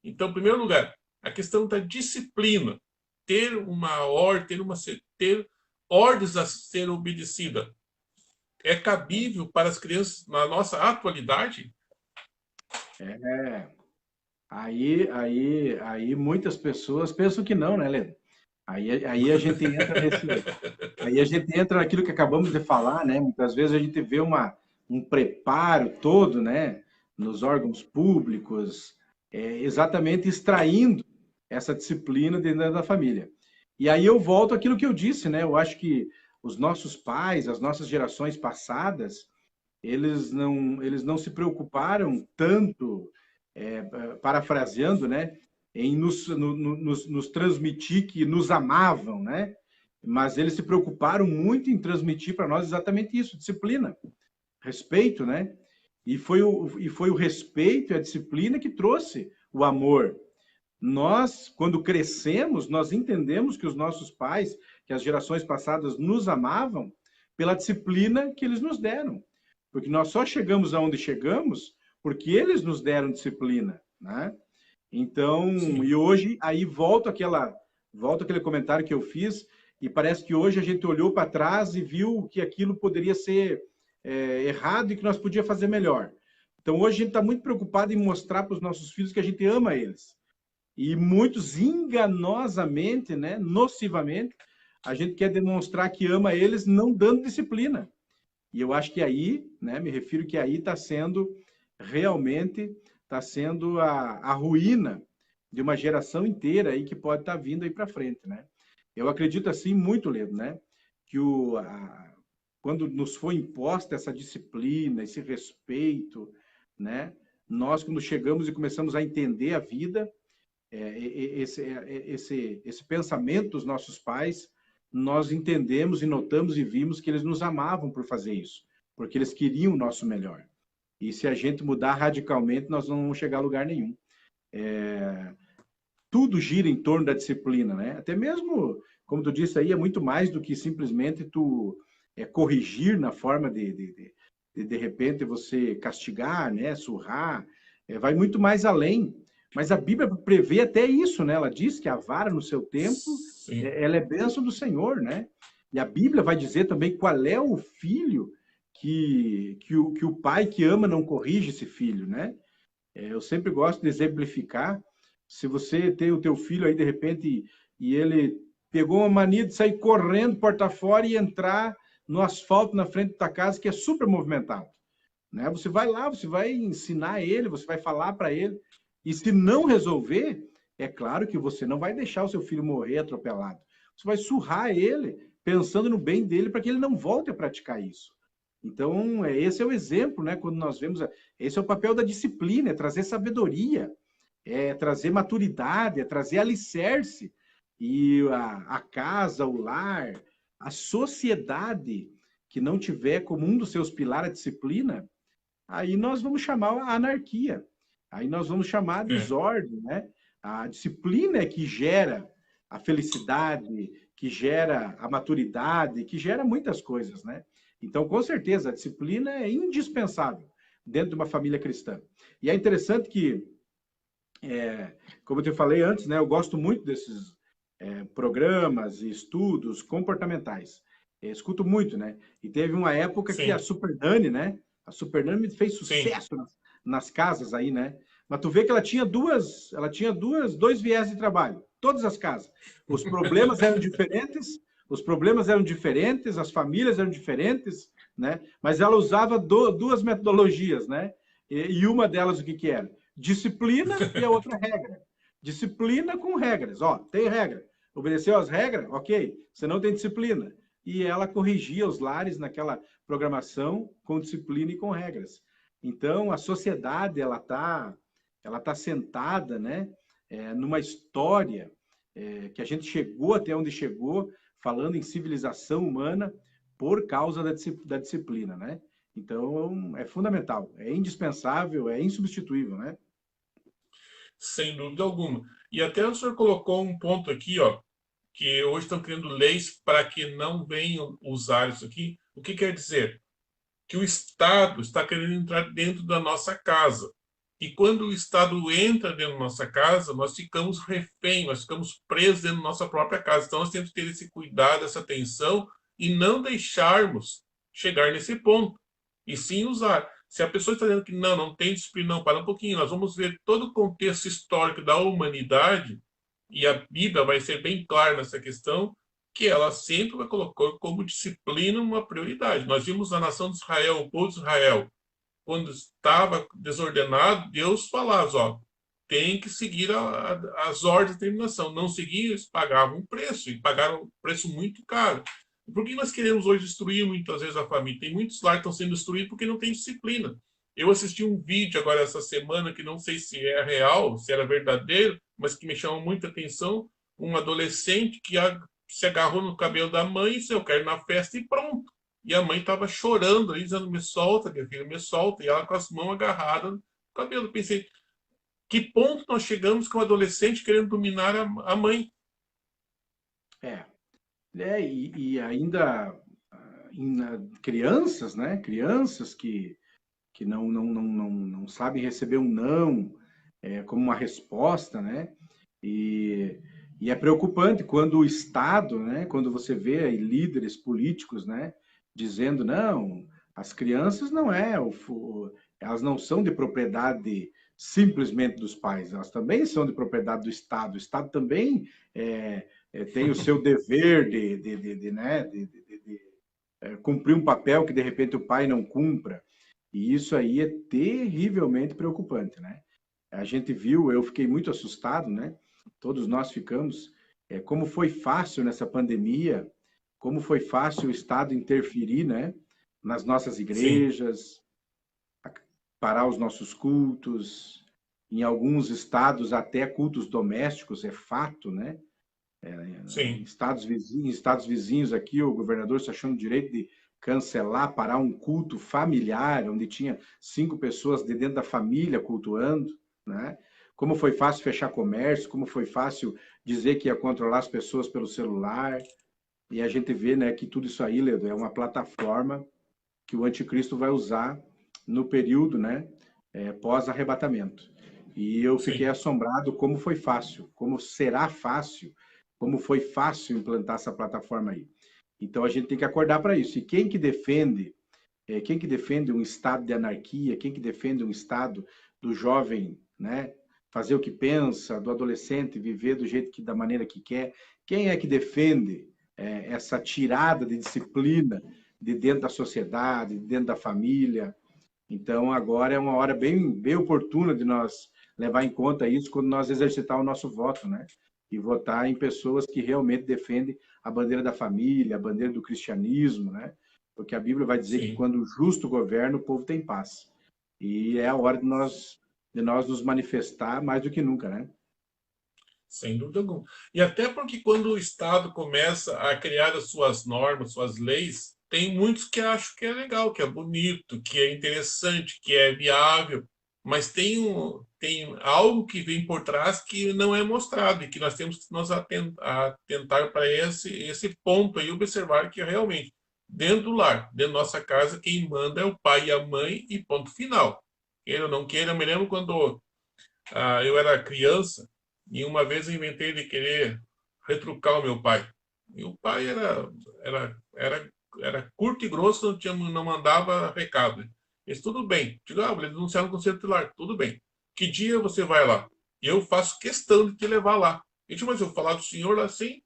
Então, em primeiro lugar, a questão da disciplina, ter uma ordem, ter ordens a ser obedecida, é cabível para as crianças na nossa atualidade? Aí muitas pessoas pensam que não, né, Lê? Aí a gente entra aí a gente entra naquilo que acabamos de falar, né? Muitas vezes a gente vê um preparo todo, né, nos órgãos públicos, exatamente extraindo essa disciplina dentro da família. E aí eu volto àquilo que eu disse, né? Eu acho que os nossos pais, as nossas gerações passadas, eles não se preocuparam tanto, parafraseando, né, em nos transmitir que nos amavam, né? Mas eles se preocuparam muito em transmitir para nós exatamente isso, disciplina, respeito, né? E foi o respeito e a disciplina que trouxe o amor. Nós, quando crescemos, nós entendemos que os nossos pais, que as gerações passadas nos amavam pela disciplina que eles nos deram. Porque nós só chegamos aonde chegamos porque eles nos deram disciplina, né? Então, sim. E hoje, aí volta aquele comentário que eu fiz, e parece que hoje a gente olhou para trás e viu que aquilo poderia ser errado e que nós podíamos fazer melhor. Então, hoje a gente está muito preocupado em mostrar para os nossos filhos que a gente ama eles. E muitos enganosamente, né, nocivamente, a gente quer demonstrar que ama eles não dando disciplina. E eu acho que aí, né, me refiro que aí está sendo realmente a ruína de uma geração inteira aí que pode estar vindo aí para frente, né? Eu acredito assim muito, Leandro, né, que quando nos foi imposta essa disciplina, esse respeito, né, nós quando chegamos e começamos a entender a vida, esse pensamento dos nossos pais, nós entendemos e notamos e vimos que eles nos amavam por fazer isso, porque eles queriam o nosso melhor. E se a gente mudar radicalmente, nós não vamos chegar a lugar nenhum. Tudo gira em torno da disciplina, né? Até mesmo, como tu disse aí, é muito mais do que simplesmente tu corrigir na forma de repente você castigar, né? Surrar, vai muito mais além. Mas a Bíblia prevê até isso, né? Ela diz que a vara no seu tempo, ela é bênção do Senhor, né? E a Bíblia vai dizer também qual é o filho que o pai que ama não corrige esse filho, né? Eu sempre gosto de exemplificar. Se você tem o teu filho aí, de repente, e ele pegou uma mania de sair correndo porta fora e entrar no asfalto na frente da casa, que é super movimentado, né? Você vai lá, você vai ensinar ele, você vai falar para ele. E se não resolver, é claro que você não vai deixar o seu filho morrer atropelado. Você vai surrar ele, pensando no bem dele, para que ele não volte a praticar isso. Então, esse é o exemplo, né? Quando nós vemos, esse é o papel da disciplina, é trazer sabedoria, é trazer maturidade, é trazer alicerce. E a casa, o lar, a sociedade que não tiver como um dos seus pilares a disciplina, aí nós vamos chamar a anarquia. Aí nós vamos chamar de desordem, né? A disciplina é que gera a felicidade, que gera a maturidade, que gera muitas coisas, né? Então, com certeza, a disciplina é indispensável dentro de uma família cristã. E é interessante que, como eu te falei antes, né? Eu gosto muito desses programas e estudos comportamentais. Escuto muito, né? E teve uma época que a Sim, Super Nani, né? A Super Nani fez sim. sucesso nas casas aí, né? Mas tu vê que dois viés de trabalho, todas as casas. Os problemas eram diferentes, as famílias eram diferentes, né? Mas ela usava duas metodologias, né? E uma delas o que que era? Disciplina e a outra regra. Disciplina com regras. Ó, tem regra. Obedeceu às regras? Ok. Você não tem disciplina. E ela corrigia os lares naquela programação com disciplina e com regras. Então, a sociedade ela tá sentada, né, numa história que a gente chegou até onde chegou, falando em civilização humana, por causa da disciplina, né? Então, é fundamental, é indispensável, é insubstituível, né? Sem dúvida alguma. E até o senhor colocou um ponto aqui, ó, que hoje estão criando leis para que não venham usar isso aqui. O que quer dizer? Que o Estado está querendo entrar dentro da nossa casa. E quando o Estado entra dentro da nossa casa, nós ficamos refém, nós ficamos presos dentro da nossa própria casa. Então, nós temos que ter esse cuidado, essa atenção e não deixarmos chegar nesse ponto. E sim usar. Se a pessoa está dizendo que não tem disciplina, não, para um pouquinho, nós vamos ver todo o contexto histórico da humanidade, e a Bíblia vai ser bem clara nessa questão, que ela sempre vai colocar como disciplina uma prioridade. Nós vimos a nação de Israel, o povo de Israel, quando estava desordenado, Deus falava, ó, tem que seguir as ordens de terminação. Não seguir, eles pagavam um preço, e pagaram um preço muito caro. Por que nós queremos hoje destruir muitas vezes a família? Tem muitos lares que estão sendo destruídos porque não tem disciplina. Eu assisti um vídeo agora essa semana, que não sei se é real, se era verdadeiro, mas que me chamou muita atenção, um adolescente que se agarrou no cabelo da mãe e disse, eu quero ir na festa e pronto. E a mãe estava chorando, aí, dizendo, me solta, minha filha, me solta. E ela com as mãos agarradas no cabelo. Pensei, que ponto nós chegamos com o adolescente querendo dominar a mãe? É, e ainda crianças, né? Crianças que não sabem receber um não como uma resposta, né? E, e é preocupante quando o Estado, né? Quando você vê aí líderes políticos, né? Dizendo não, as crianças elas não são de propriedade simplesmente dos pais, elas também são de propriedade do Estado. O Estado também tem o seu dever né? Cumprir um papel que de repente o pai não cumpra. E isso aí é terrivelmente preocupante, né? A gente viu, eu fiquei muito assustado, né? Todos nós ficamos. Como foi fácil nessa pandemia, como foi fácil o Estado interferir, né? Nas nossas Sim, igrejas, parar os nossos cultos, em alguns estados até cultos domésticos, é fato, né? Em sim, estados vizinhos aqui, o governador se achando o direito de cancelar, parar um culto familiar, onde tinha 5 pessoas de dentro da família cultuando, né? Como foi fácil fechar comércio, como foi fácil dizer que ia controlar as pessoas pelo celular. E a gente vê, né, que tudo isso aí, Ledo, é uma plataforma que o anticristo vai usar no período, né, pós-arrebatamento. E eu fiquei sim, assombrado como foi fácil, como será fácil, como foi fácil implantar essa plataforma aí. Então a gente tem que acordar para isso. E quem que defende um estado de anarquia, quem que defende um estado do jovem, né, fazer o que pensa, do adolescente viver do jeito da maneira que quer, quem é que defende essa tirada de disciplina de dentro da sociedade, de dentro da família? Então agora é uma hora bem, bem oportuna de nós levar em conta isso quando nós exercitar o nosso voto, né? E votar em pessoas que realmente defendem a bandeira da família, a bandeira do cristianismo, né? Porque a Bíblia vai dizer que sim, quando o justo governa, o povo tem paz. E é a hora de nós nos manifestar mais do que nunca, né? sem dúvida alguma. E até porque quando o Estado começa a criar as suas normas, suas leis, tem muitos que acham que é legal, que é bonito, que é interessante, que é viável. mas tem algo que vem por trás que não é mostrado e que nós temos que nos atentar para esse ponto aí, observar que realmente, dentro do lar, dentro da nossa casa, quem manda é o pai e a mãe e ponto final. Queira ou não queira, eu me lembro quando eu era criança e uma vez eu inventei de querer retrucar o meu pai. E o pai era curto e grosso, não mandava recado. Eles, tudo bem. Digo, eles denunciaram no conselho tutelar, tudo bem. Que dia você vai lá? E eu faço questão de te levar lá. Eu disse, mas eu vou falar do senhor lá assim,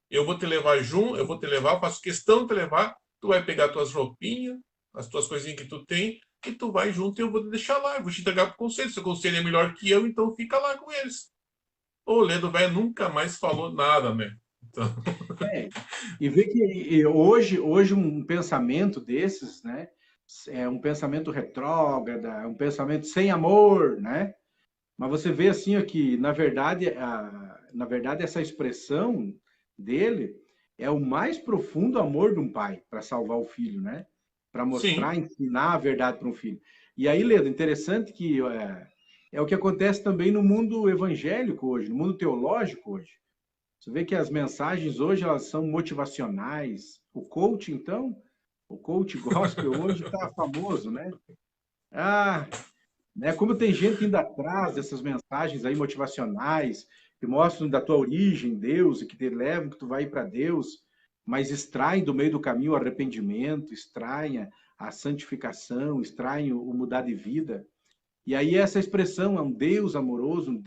eu vou te levar junto, eu vou te levar, faço questão de te levar, tu vai pegar tuas roupinhas, as tuas coisinhas que tu tem, e tu vai junto e eu vou te deixar lá, eu vou te entregar pro conselho. Se o conselho é melhor que eu, então fica lá com eles. O Ledo velho nunca mais falou nada, né? Então... É, e ver que hoje um pensamento desses, né, é um pensamento retrógrado, é um pensamento sem amor, né? Mas você vê assim ó, que, na verdade, essa expressão dele é o mais profundo amor de um pai para salvar o filho, né? Para Sim, mostrar, ensinar a verdade para um filho. E aí, Ledo, interessante que é o que acontece também no mundo evangélico hoje, no mundo teológico hoje. Você vê que as mensagens hoje elas são motivacionais. O coach, então, o coach gospel hoje está famoso, né? Ah, né? Como tem gente indo atrás dessas mensagens aí motivacionais que mostram da tua origem, Deus, e que te levam, que tu vai para Deus, mas extraem do meio do caminho o arrependimento, extraem a santificação, extraem o mudar de vida. E aí essa expressão é um Deus amoroso,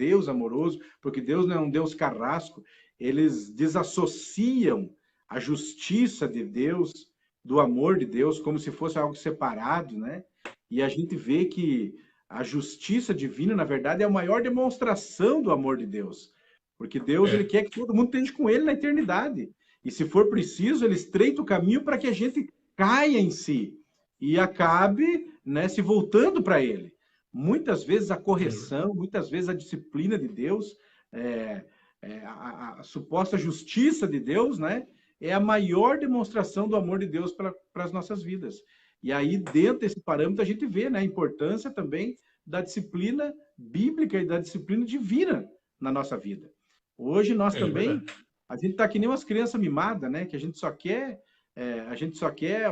porque Deus não é um Deus carrasco, eles desassociam a justiça de Deus do amor de Deus como se fosse algo separado, né? E a gente vê que a justiça divina, na verdade, é a maior demonstração do amor de Deus. Porque Deus, ele é, quer que todo mundo esteja com ele na eternidade. E se for preciso, ele estreita o caminho para que a gente caia em si e acabe, né, se voltando para ele. Muitas vezes a correção, muitas vezes a disciplina de Deus, é, a suposta justiça de Deus, né, é a maior demonstração do amor de Deus para as nossas vidas. E aí, dentro desse parâmetro, a gente vê, né, a importância também da disciplina bíblica e da disciplina divina na nossa vida. Hoje nós é também, verdade. a gente está que nem umas crianças mimadas, né, que a gente só quer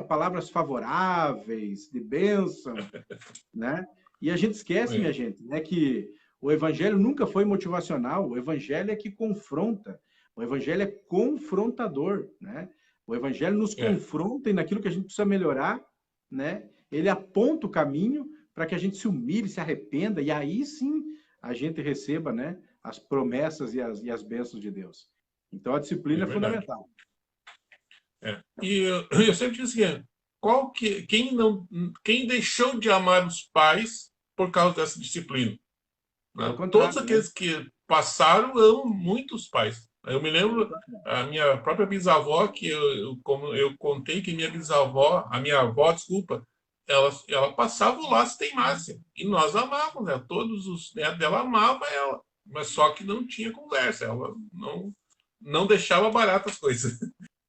palavras favoráveis, de bênção, né? E a gente esquece, minha É, gente, né, que o evangelho nunca foi motivacional, o evangelho é que confronta, o evangelho é confrontador, né? O evangelho nos é, confronta e naquilo que a gente precisa melhorar, né? Ele aponta o caminho para que a gente se humilhe, se arrependa e aí sim a gente receba, né, as promessas e as bênçãos de Deus. Então a é disciplina é verdade. fundamental. É. E eu sempre disse assim, quem deixou de amar os pais por causa dessa disciplina? É o Né? Todos contrário, né? aqueles que passaram amam muito os pais. Eu me É o lembro contrário. a minha própria bisavó, que como eu contei que minha bisavó, a minha avó, desculpa, ela passava o laço teimácia. E nós amávamos, né? Todos os netos dela amavam ela. Mas só que não tinha conversa. Ela não deixava barato as coisas.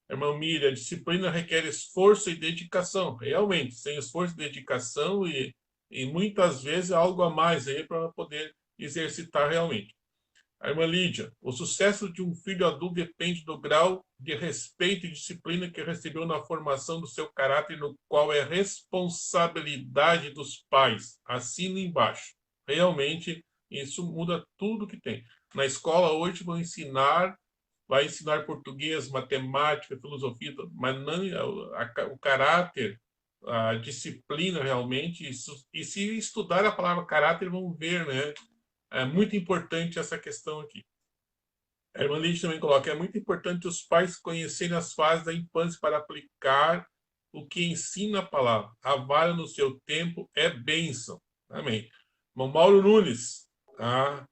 Irmão Miriam, a disciplina requer esforço e dedicação. Realmente, sem esforço e dedicação e muitas vezes algo a mais aí para poder exercitar realmente. A irmã Lídia, o sucesso de um filho adulto depende do grau de respeito e disciplina que recebeu na formação do seu caráter, no qual é responsabilidade dos pais. Assina embaixo. Realmente, isso muda tudo que tem. Na escola hoje vão ensinar, vai ensinar português, matemática, filosofia, mas não o caráter, a disciplina realmente, e se estudar a palavra caráter, vão ver, né? É muito importante essa questão aqui. A irmã Lídia também coloca, é muito importante os pais conhecerem as fases da infância para aplicar o que ensina a palavra. A vara no seu tempo é bênção. Amém. Irmão Mauro Nunes,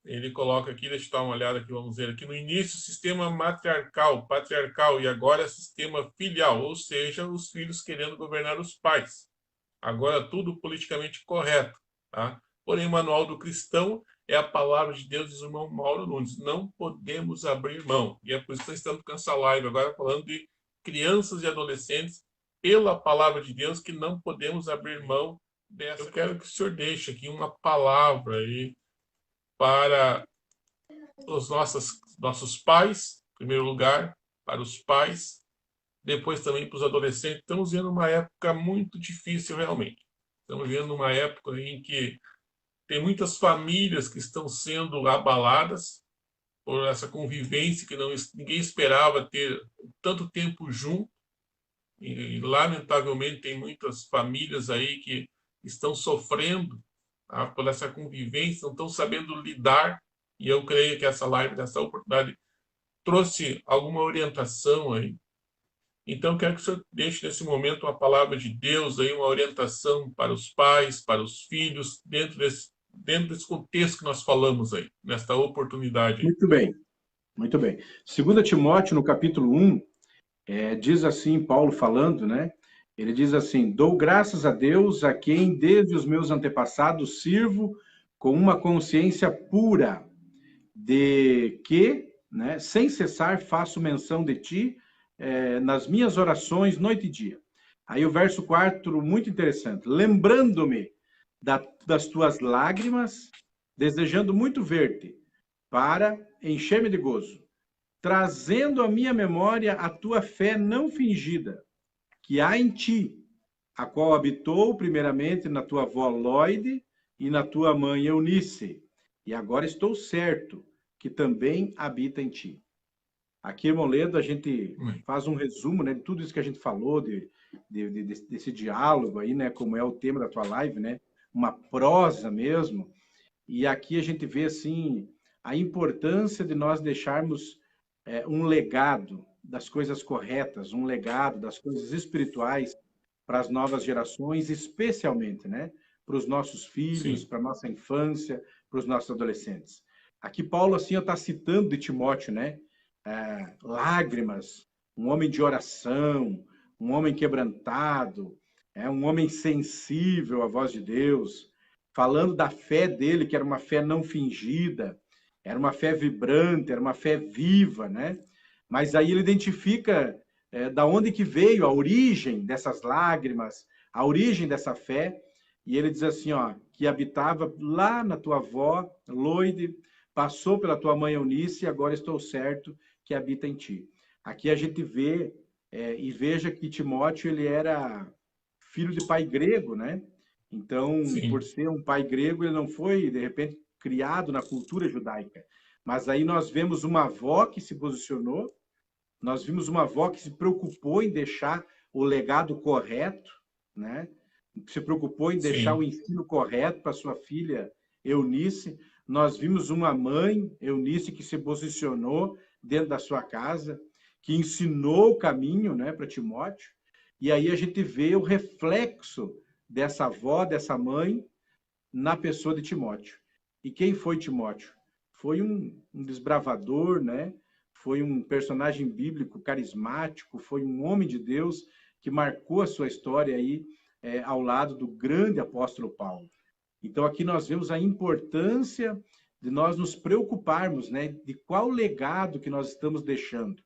ele coloca aqui, deixa eu dar uma olhada aqui, vamos ver aqui, no início, sistema matriarcal, patriarcal, e agora sistema filial, ou seja, os filhos querendo governar os pais. Agora tudo politicamente correto. Tá? Porém, o manual do cristão é a palavra de Deus, diz o irmão Mauro Nunes. Não podemos abrir mão. E é por isso que nós estamos com essa live agora falando de crianças e adolescentes pela palavra de Deus, que não podemos abrir mão Eu quero que o senhor deixe aqui uma palavra aí para os nossos pais, em primeiro lugar, para os pais, depois também para os adolescentes. Estamos vendo uma época muito difícil, realmente. Estamos vendo uma época em que tem muitas famílias que estão sendo abaladas por essa convivência que ninguém esperava ter tanto tempo junto. E, lamentavelmente, tem muitas famílias aí que estão sofrendo por essa convivência, não estão sabendo lidar. E eu creio que essa live, essa oportunidade, trouxe alguma orientação aí. Então, quero que o senhor deixe nesse momento uma palavra de Deus, aí, uma orientação para os pais, para os filhos, dentro desse contexto que nós falamos aí, nesta oportunidade aí. Muito bem, muito bem. 2 Timóteo, no capítulo 1, diz assim, Paulo falando, né? Ele diz assim: dou graças a Deus, a quem desde os meus antepassados sirvo com uma consciência pura, de que, né, sem cessar faço menção de ti nas minhas orações, noite e dia. Aí o verso 4, muito interessante. Lembrando-me das tuas lágrimas, desejando muito ver-te, para encher-me de gozo, trazendo à minha memória a tua fé não fingida, que há em ti, a qual habitou primeiramente na tua avó Loide e na tua mãe Eunice, e agora estou certo que também habita em ti. Aqui, irmão Ledo, a gente faz um resumo, né, de tudo isso que a gente falou, desse diálogo aí, né, como é o tema da tua live, né, uma prosa mesmo. E aqui a gente vê, assim, a importância de nós deixarmos um legado das coisas corretas, um legado das coisas espirituais para as novas gerações, especialmente, né, para os nossos filhos, para a nossa infância, para os nossos adolescentes. Aqui Paulo, assim, está citando de Timóteo, né, lágrimas, um homem de oração, um homem quebrantado, um homem sensível à voz de Deus, falando da fé dele, que era uma fé não fingida, era uma fé vibrante, era uma fé viva, né? Mas aí ele identifica da onde que veio a origem dessas lágrimas, a origem dessa fé, e ele diz assim, ó, que habitava lá na tua avó, Loide, passou pela tua mãe Eunice, e agora estou certo que habita em ti. Aqui a gente vê e veja que Timóteo, ele era filho de pai grego, né? Então, por ser um pai grego, ele não foi, de repente, criado na cultura judaica. Mas aí nós vemos uma avó que se posicionou, nós vimos uma avó que se preocupou em deixar o legado correto, né? Se preocupou em deixar o ensino correto para sua filha Eunice. Nós vimos uma mãe, Eunice, que se posicionou dentro da sua casa, que ensinou o caminho, né, para Timóteo. E aí a gente vê o reflexo dessa avó, dessa mãe, na pessoa de Timóteo. E quem foi Timóteo? Foi um desbravador, né? Foi um personagem bíblico carismático, foi um homem de Deus que marcou a sua história aí ao lado do grande apóstolo Paulo. Então aqui nós vemos a importância de nós nos preocuparmos, né, de qual legado que nós estamos deixando.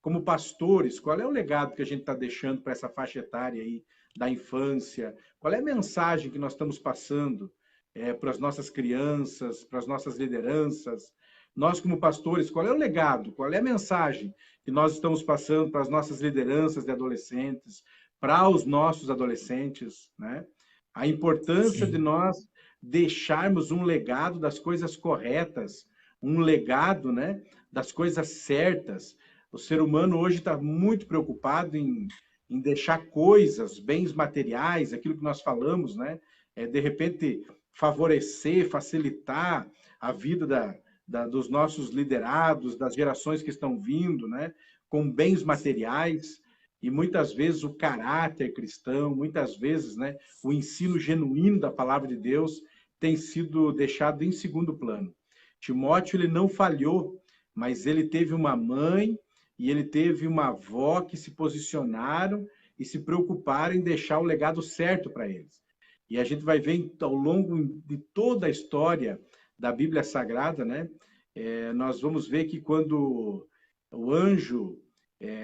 Como pastores, qual é o legado que a gente está deixando para essa faixa etária aí da infância? Qual é a mensagem que nós estamos passando para as nossas crianças, para as nossas lideranças? Nós, como pastores, qual é o legado? Qual é a mensagem que nós estamos passando para as nossas lideranças de adolescentes, para os nossos adolescentes, né? A importância de nós deixarmos um legado das coisas corretas, um legado, né, das coisas certas. O ser humano hoje está muito preocupado em deixar coisas, bens materiais, aquilo que nós falamos, né? De repente, favorecer, facilitar a vida dos nossos liderados, das gerações que estão vindo, né? Com bens materiais. E muitas vezes o caráter cristão, muitas vezes, né, o ensino genuíno da palavra de Deus tem sido deixado em segundo plano. Timóteo, ele não falhou, mas ele teve uma mãe e ele teve uma avó que se posicionaram e se preocuparam em deixar o legado certo para eles. E a gente vai ver ao longo de toda a história da Bíblia Sagrada, né? Nós vamos ver que quando o anjo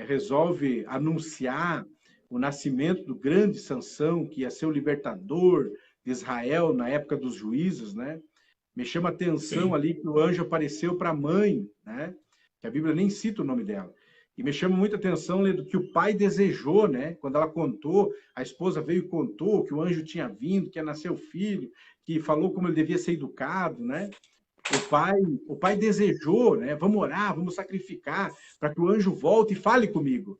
resolve anunciar o nascimento do grande Sansão, que ia ser o libertador Israel, na época dos juízes, né? Me chama a atenção Sim. ali que o anjo apareceu para a mãe, né? Que a Bíblia nem cita o nome dela. E me chama muita atenção, Ledo, que o pai desejou, né? Quando ela contou, a esposa veio e contou que o anjo tinha vindo, que ia nascer o filho, que falou como ele devia ser educado, né? O pai desejou, né? Vamos orar, vamos sacrificar para que o anjo volte e fale comigo.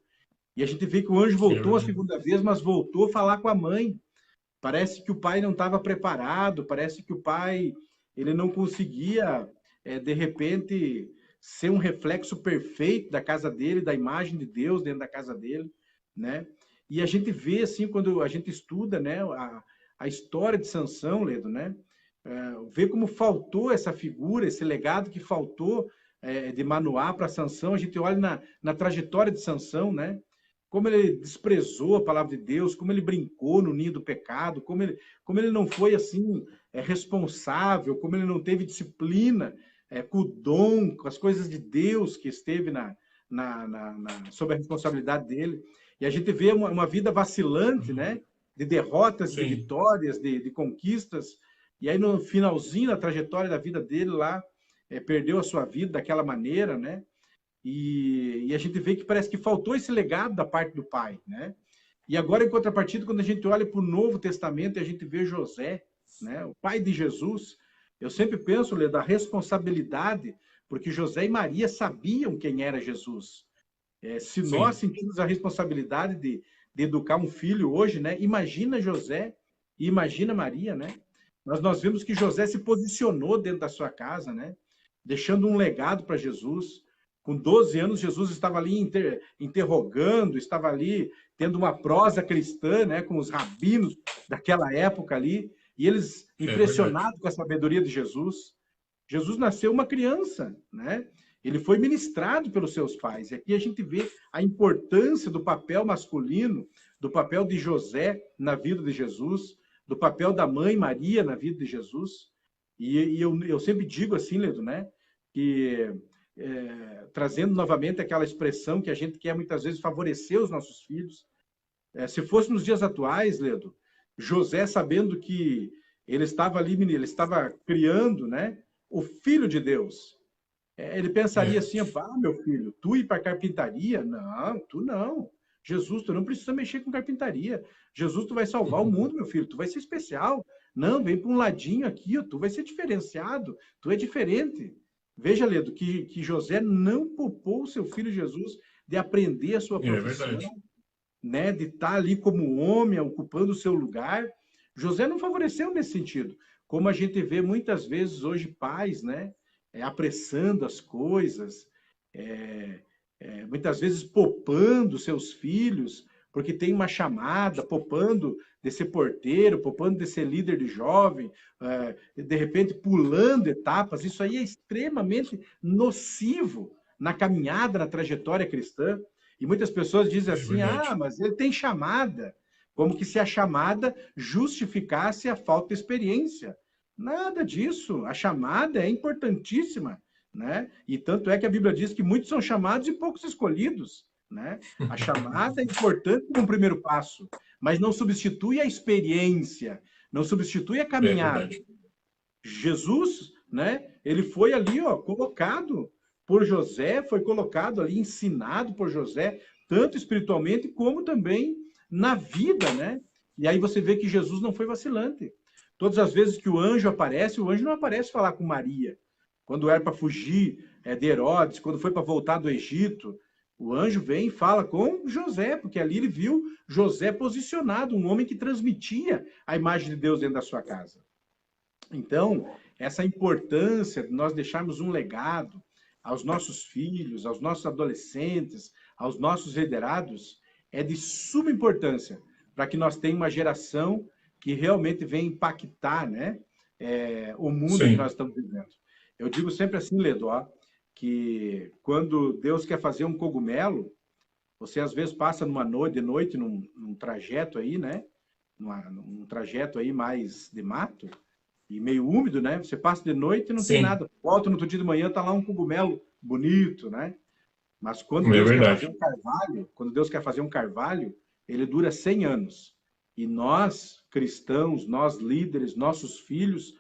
E a gente vê que o anjo Sim, é voltou a verdade. segunda vez, mas voltou a falar com a mãe. Parece que o pai não estava preparado, parece que o pai ele não conseguia, de repente, ser um reflexo perfeito da casa dele, da imagem de Deus dentro da casa dele, né? E a gente vê, assim, quando a gente estuda, né, a história de Sansão, Ledo, né? Vê como faltou essa figura, esse legado que faltou de Manoá para Sansão. A gente olha na trajetória de Sansão, né? Como ele desprezou a palavra de Deus, como ele brincou no ninho do pecado, como ele não foi assim responsável, como ele não teve disciplina com o dom, com as coisas de Deus que esteve sob a responsabilidade dele. E a gente vê uma vida vacilante, né? De derrotas, de Sim. vitórias, de conquistas. E aí no finalzinho da trajetória da vida dele lá, perdeu a sua vida daquela maneira, né? E a gente vê que parece que faltou esse legado da parte do pai, né? E agora, em contrapartida, quando a gente olha para o Novo Testamento e a gente vê José, né, o pai de Jesus, eu sempre penso, Lê, da responsabilidade, porque José e Maria sabiam quem era Jesus. Se nós Sim. sentimos a responsabilidade de educar um filho hoje, né? Imagina José e imagina Maria, né? Nós vemos que José se posicionou dentro da sua casa, né? Deixando um legado para Jesus. Com 12 anos, Jesus estava ali interrogando, estava ali tendo uma prosa cristã, né? Com os rabinos daquela época ali, e eles É verdade. impressionados com a sabedoria de Jesus. Jesus nasceu uma criança, né? Ele foi ministrado pelos seus pais. E aqui a gente vê a importância do papel masculino, do papel de José na vida de Jesus, do papel da mãe Maria na vida de Jesus. E eu sempre digo assim, Ledo, né? Que trazendo novamente aquela expressão que a gente quer muitas vezes favorecer os nossos filhos. Se fosse nos dias atuais, Ledo, José sabendo que ele estava ali, ele estava criando, né? O filho de Deus. Ele pensaria É. assim: ah, meu filho, tu ir para carpintaria? Não, tu não. Jesus, tu não precisa mexer com carpintaria. Jesus, tu vai salvar o mundo, meu filho, tu vai ser especial. Não, vem para um ladinho aqui, ó, tu vai ser diferenciado, tu é diferente. Veja, Ledo, que José não poupou o seu filho Jesus de aprender a sua É profissão, verdade. né, de estar ali como homem, ocupando o seu lugar. José não favoreceu nesse sentido. Como a gente vê muitas vezes hoje pais, né, apressando as coisas, muitas vezes poupando seus filhos, porque tem uma chamada, poupando de ser porteiro, poupando de ser líder de jovem, de repente pulando etapas. Isso aí é extremamente nocivo na caminhada, na trajetória cristã. E muitas pessoas dizem É assim: ah, verdade. mas ele tem chamada, como que se a chamada justificasse a falta de experiência. Nada disso. A chamada é importantíssima, né? E tanto é que a Bíblia diz que muitos são chamados e poucos escolhidos, né? A chamada é importante como um primeiro passo, mas não substitui a experiência, não substitui a É caminhada. verdade. Jesus, né? Ele foi ali, ó, colocado por José, foi colocado ali, ensinado por José, tanto espiritualmente como também na vida, né? E aí você vê que Jesus não foi vacilante. Todas as vezes que o anjo não aparece falar com Maria. Quando era para fugir de Herodes, quando foi para voltar do Egito, o anjo vem e fala com José, porque ali ele viu José posicionado, um homem que transmitia a imagem de Deus dentro da sua casa. Então, essa importância de nós deixarmos um legado aos nossos filhos, aos nossos adolescentes, aos nossos liderados, é de suma importância para que nós tenhamos uma geração que realmente venha impactar, né, o mundo que nós Sim. estamos vivendo. Eu digo sempre assim, Ledo, ó, que quando Deus quer fazer um cogumelo, você às vezes passa numa noite, de noite, num trajeto aí, né, num trajeto aí mais de mato, e meio úmido, né? Você passa de noite e não tem Sim. nada. Volta no outro dia de manhã, tá lá um cogumelo bonito, né? Mas quando É Deus quer fazer verdade. um carvalho, quando Deus quer fazer um carvalho, ele dura 100 anos. E nós, cristãos, nós líderes, nossos filhos,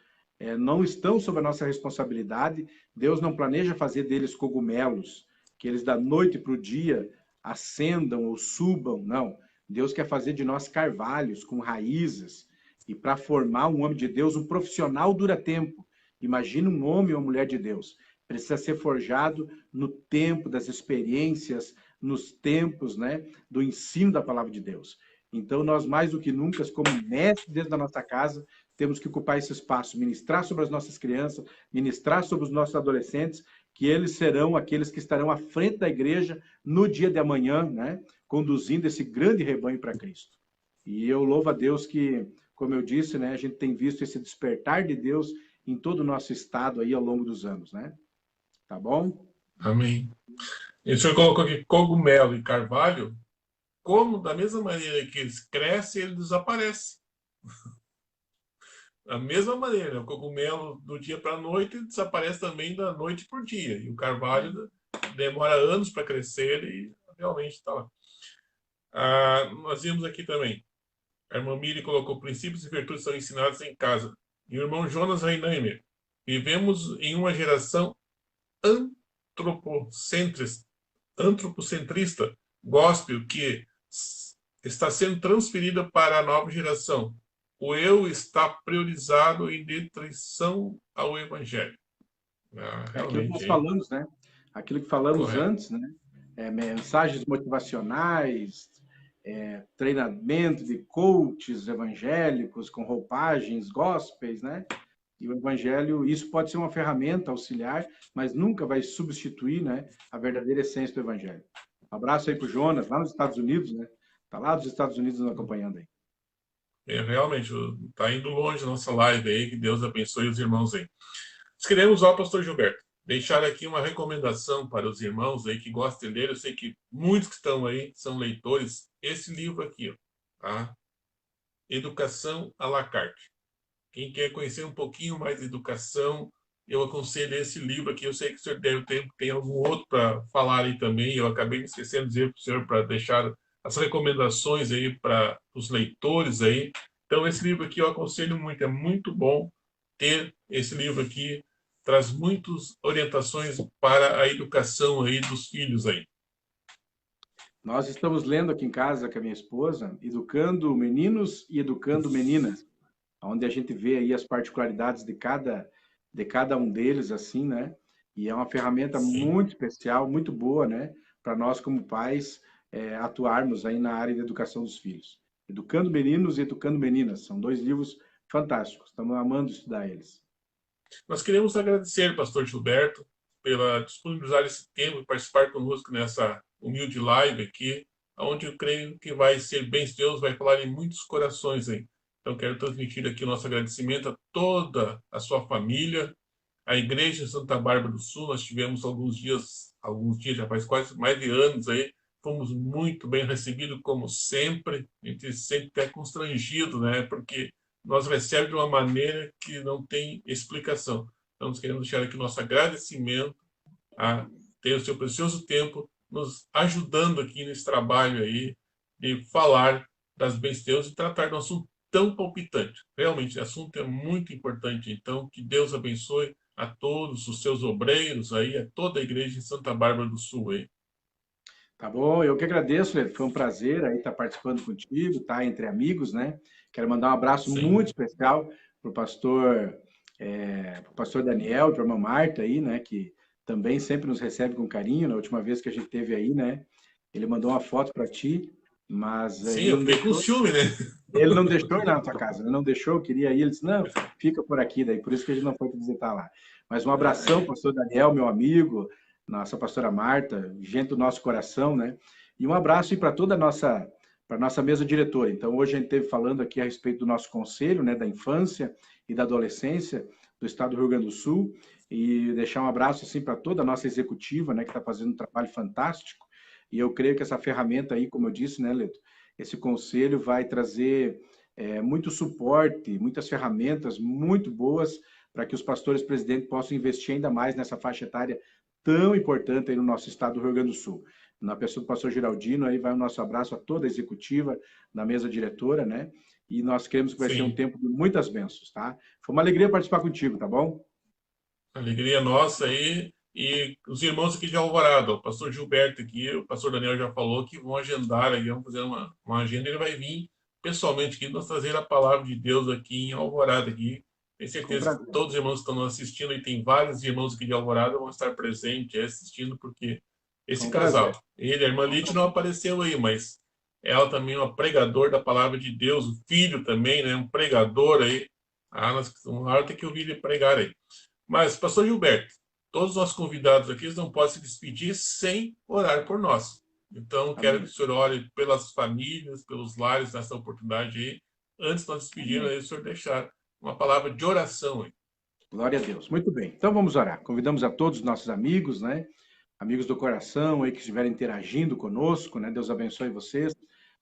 não estão sob a nossa responsabilidade. Deus não planeja fazer deles cogumelos, que eles da noite para o dia ascendam ou subam, não. Deus quer fazer de nós carvalhos com raízes, e para formar um homem de Deus, um profissional dura tempo. Imagina um homem ou mulher de Deus. Precisa ser forjado no tempo das experiências, nos tempos, né, do ensino da palavra de Deus. Então, nós, mais do que nunca, como mestres dentro da nossa casa, temos que ocupar esse espaço, ministrar sobre as nossas crianças, ministrar sobre os nossos adolescentes, que eles serão aqueles que estarão à frente da igreja no dia de amanhã, né, conduzindo esse grande rebanho para Cristo. E eu louvo a Deus que, como eu disse, né, a gente tem visto esse despertar de Deus em todo o nosso estado aí ao longo dos anos, né? Tá bom? Amém. E o senhor colocou aqui cogumelo e carvalho, como da mesma maneira que eles crescem, eles desaparecem. Da mesma maneira, o cogumelo do dia para a noite desaparece também da noite para o dia. E o carvalho demora anos para crescer e realmente está lá. Nós vimos aqui também. A irmã Miri colocou: princípios e virtudes são ensinados em casa. E o irmão Jonas Reinheimer: vivemos em uma geração antropocentrista, gospel, que está sendo transferida para a nova geração. O eu está priorizado em detrição ao evangelho. É aquilo que nós Realmente, falamos, né? Aquilo que falamos correto. antes, né? Mensagens motivacionais, treinamento de coaches evangélicos com roupagens gospels, né? E o evangelho, isso pode ser uma ferramenta auxiliar, mas nunca vai substituir, né, a verdadeira essência do evangelho. Um abraço aí para o Jonas, lá nos Estados Unidos, né? Está lá dos Estados Unidos nos acompanhando aí. Realmente, está indo longe a nossa live aí, que Deus abençoe os irmãos aí. Nós queremos, ó, pastor Gilberto, deixar aqui uma recomendação para os irmãos aí que gostam de ler. Eu sei que muitos que estão aí são leitores. Esse livro aqui, ó, tá? Educação à la carte. Quem quer conhecer um pouquinho mais de educação, eu aconselho esse livro aqui. Eu sei que o senhor deve ter tem algum outro para falar aí também. Eu acabei me esquecendo de dizer para o senhor para deixar as recomendações aí para os leitores aí. Então, esse livro aqui eu aconselho muito. É muito bom ter esse livro aqui. Traz muitas orientações para a educação aí dos filhos aí. Nós estamos lendo aqui em casa com a minha esposa, Educando Meninos e Educando Meninas, onde a gente vê aí as particularidades de cada um deles, assim, né? E é uma ferramenta Sim. muito especial, muito boa, né? Para nós, como pais, atuarmos aí na área da educação dos filhos. Educando Meninos e Educando Meninas, são dois livros fantásticos, estamos amando estudar eles. Nós queremos agradecer, pastor Gilberto, pela disponibilizar esse tempo e participar conosco nessa humilde live aqui, onde eu creio que vai ser bem, Deus vai falar em muitos corações aí. Então, quero transmitir aqui o nosso agradecimento a toda a sua família, a Igreja de Santa Bárbara do Sul. Nós tivemos alguns dias, já faz quase mais de anos aí, fomos muito bem recebidos, como sempre. A gente sempre até constrangido, né? Porque nós recebemos de uma maneira que não tem explicação. Então, nós queremos deixar aqui o nosso agradecimento a ter o seu precioso tempo nos ajudando aqui nesse trabalho aí de falar das bênçãos de Deus e tratar de um assunto tão palpitante. Realmente, o assunto é muito importante. Então, que Deus abençoe a todos os seus obreiros aí, a toda a igreja em Santa Bárbara do Sul aí. Tá bom, eu que agradeço, Leandro. Foi um prazer aí estar participando contigo, tá? Entre amigos, né? Quero mandar um abraço Sim. muito especial para o pastor Daniel, para a irmã Marta aí, né? Que também sempre nos recebe com carinho. Na última vez que a gente teve aí, né? Ele mandou uma foto para ti, mas Sim, ele eu não fiquei com deixou. ciúme, né? Ele não deixou ir lá na tua casa, ele não deixou, eu queria ir. Ele disse: não, fica por aqui, daí por isso que a gente não foi te visitar lá. Mas um abração, pastor Daniel, meu amigo, nossa pastora Marta, gente do nosso coração, né? E um abraço para toda para nossa mesa diretora. Então, hoje a gente esteve falando aqui a respeito do nosso conselho, né, da infância e da adolescência do estado do Rio Grande do Sul, e deixar um abraço assim para toda a nossa executiva, né, que está fazendo um trabalho fantástico. E eu creio que essa ferramenta aí, como eu disse, né, Leto, esse conselho vai trazer muito suporte, muitas ferramentas muito boas para que os pastores presidentes possam investir ainda mais nessa faixa etária tão importante aí no nosso estado do Rio Grande do Sul. na pessoa do pastor Geraldino, aí vai o nosso abraço a toda a executiva, da mesa diretora, né? E nós queremos que vai ser um tempo de muitas bênçãos, tá? Foi uma alegria participar contigo, tá bom? Alegria nossa aí. E os irmãos aqui de Alvorada, o pastor Gilberto aqui, o pastor Daniel já falou que vão agendar aí, vamos fazer uma agenda, ele vai vir pessoalmente aqui, nós trazer a palavra de Deus aqui em Alvorada aqui. Tenho certeza que todos os irmãos que estão assistindo, e tem vários irmãos aqui de Alvorada, vão estar presentes assistindo, porque esse casal, ele, a irmã Lite não apareceu aí, mas ela também é uma pregadora da palavra de Deus, o filho também, né, um pregador aí. Uma hora tem que ouvir ele pregar aí. Mas, pastor Gilberto, todos os nossos convidados aqui não podem se despedir sem orar por nós. Então, quero que o senhor ore pelas famílias, pelos lares nessa oportunidade aí. Antes de nós despedirmos, aí, o senhor deixar uma palavra de oração aí. Glória a Deus. Muito bem. Então, vamos orar. Convidamos a todos os nossos amigos, né? Amigos do coração aí que estiverem interagindo conosco, né? Deus abençoe vocês.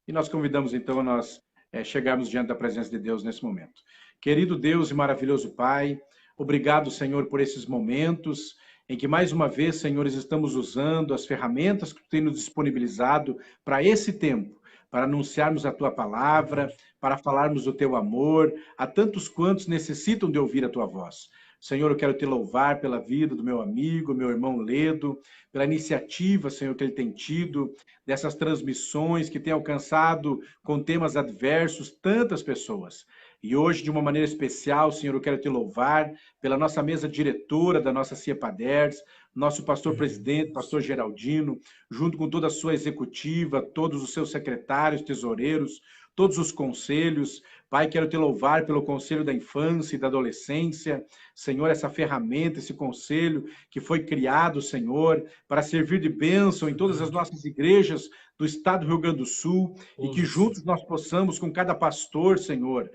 E nós convidamos, então, a nós chegarmos diante da presença de Deus nesse momento. Querido Deus e maravilhoso Pai, obrigado, Senhor, por esses momentos em que, mais uma vez, Senhor, estamos usando as ferramentas que Tu tem nos disponibilizado para esse tempo, para anunciarmos a Tua palavra, para falarmos do Teu amor, a tantos quantos necessitam de ouvir a Tua voz. Senhor, eu quero Te louvar pela vida do meu amigo, meu irmão Ledo, pela iniciativa, Senhor, que ele tem tido, dessas transmissões que tem alcançado com temas adversos tantas pessoas. E hoje, de uma maneira especial, Senhor, eu quero Te louvar pela nossa mesa diretora da nossa CIEPADERS, nosso pastor-presidente, pastor Geraldino, junto com toda a sua executiva, todos os seus secretários, tesoureiros, todos os conselhos. Pai, quero Te louvar pelo Conselho da Infância e da Adolescência. Senhor, essa ferramenta, esse conselho que foi criado, Senhor, para servir de bênção em todas as nossas igrejas do estado do Rio Grande do Sul, e que juntos nós possamos, com cada pastor, Senhor,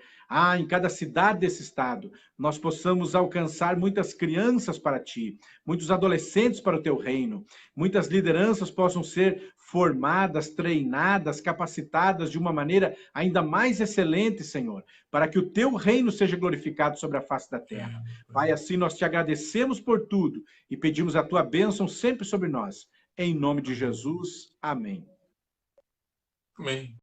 em cada cidade desse estado, nós possamos alcançar muitas crianças para Ti, muitos adolescentes para o Teu reino, muitas lideranças possam ser formadas, treinadas, capacitadas de uma maneira ainda mais excelente, Senhor, para que o Teu reino seja glorificado sobre a face da terra. Pai, assim nós Te agradecemos por tudo e pedimos a Tua bênção sempre sobre nós. Em nome de Jesus, amém. Amém.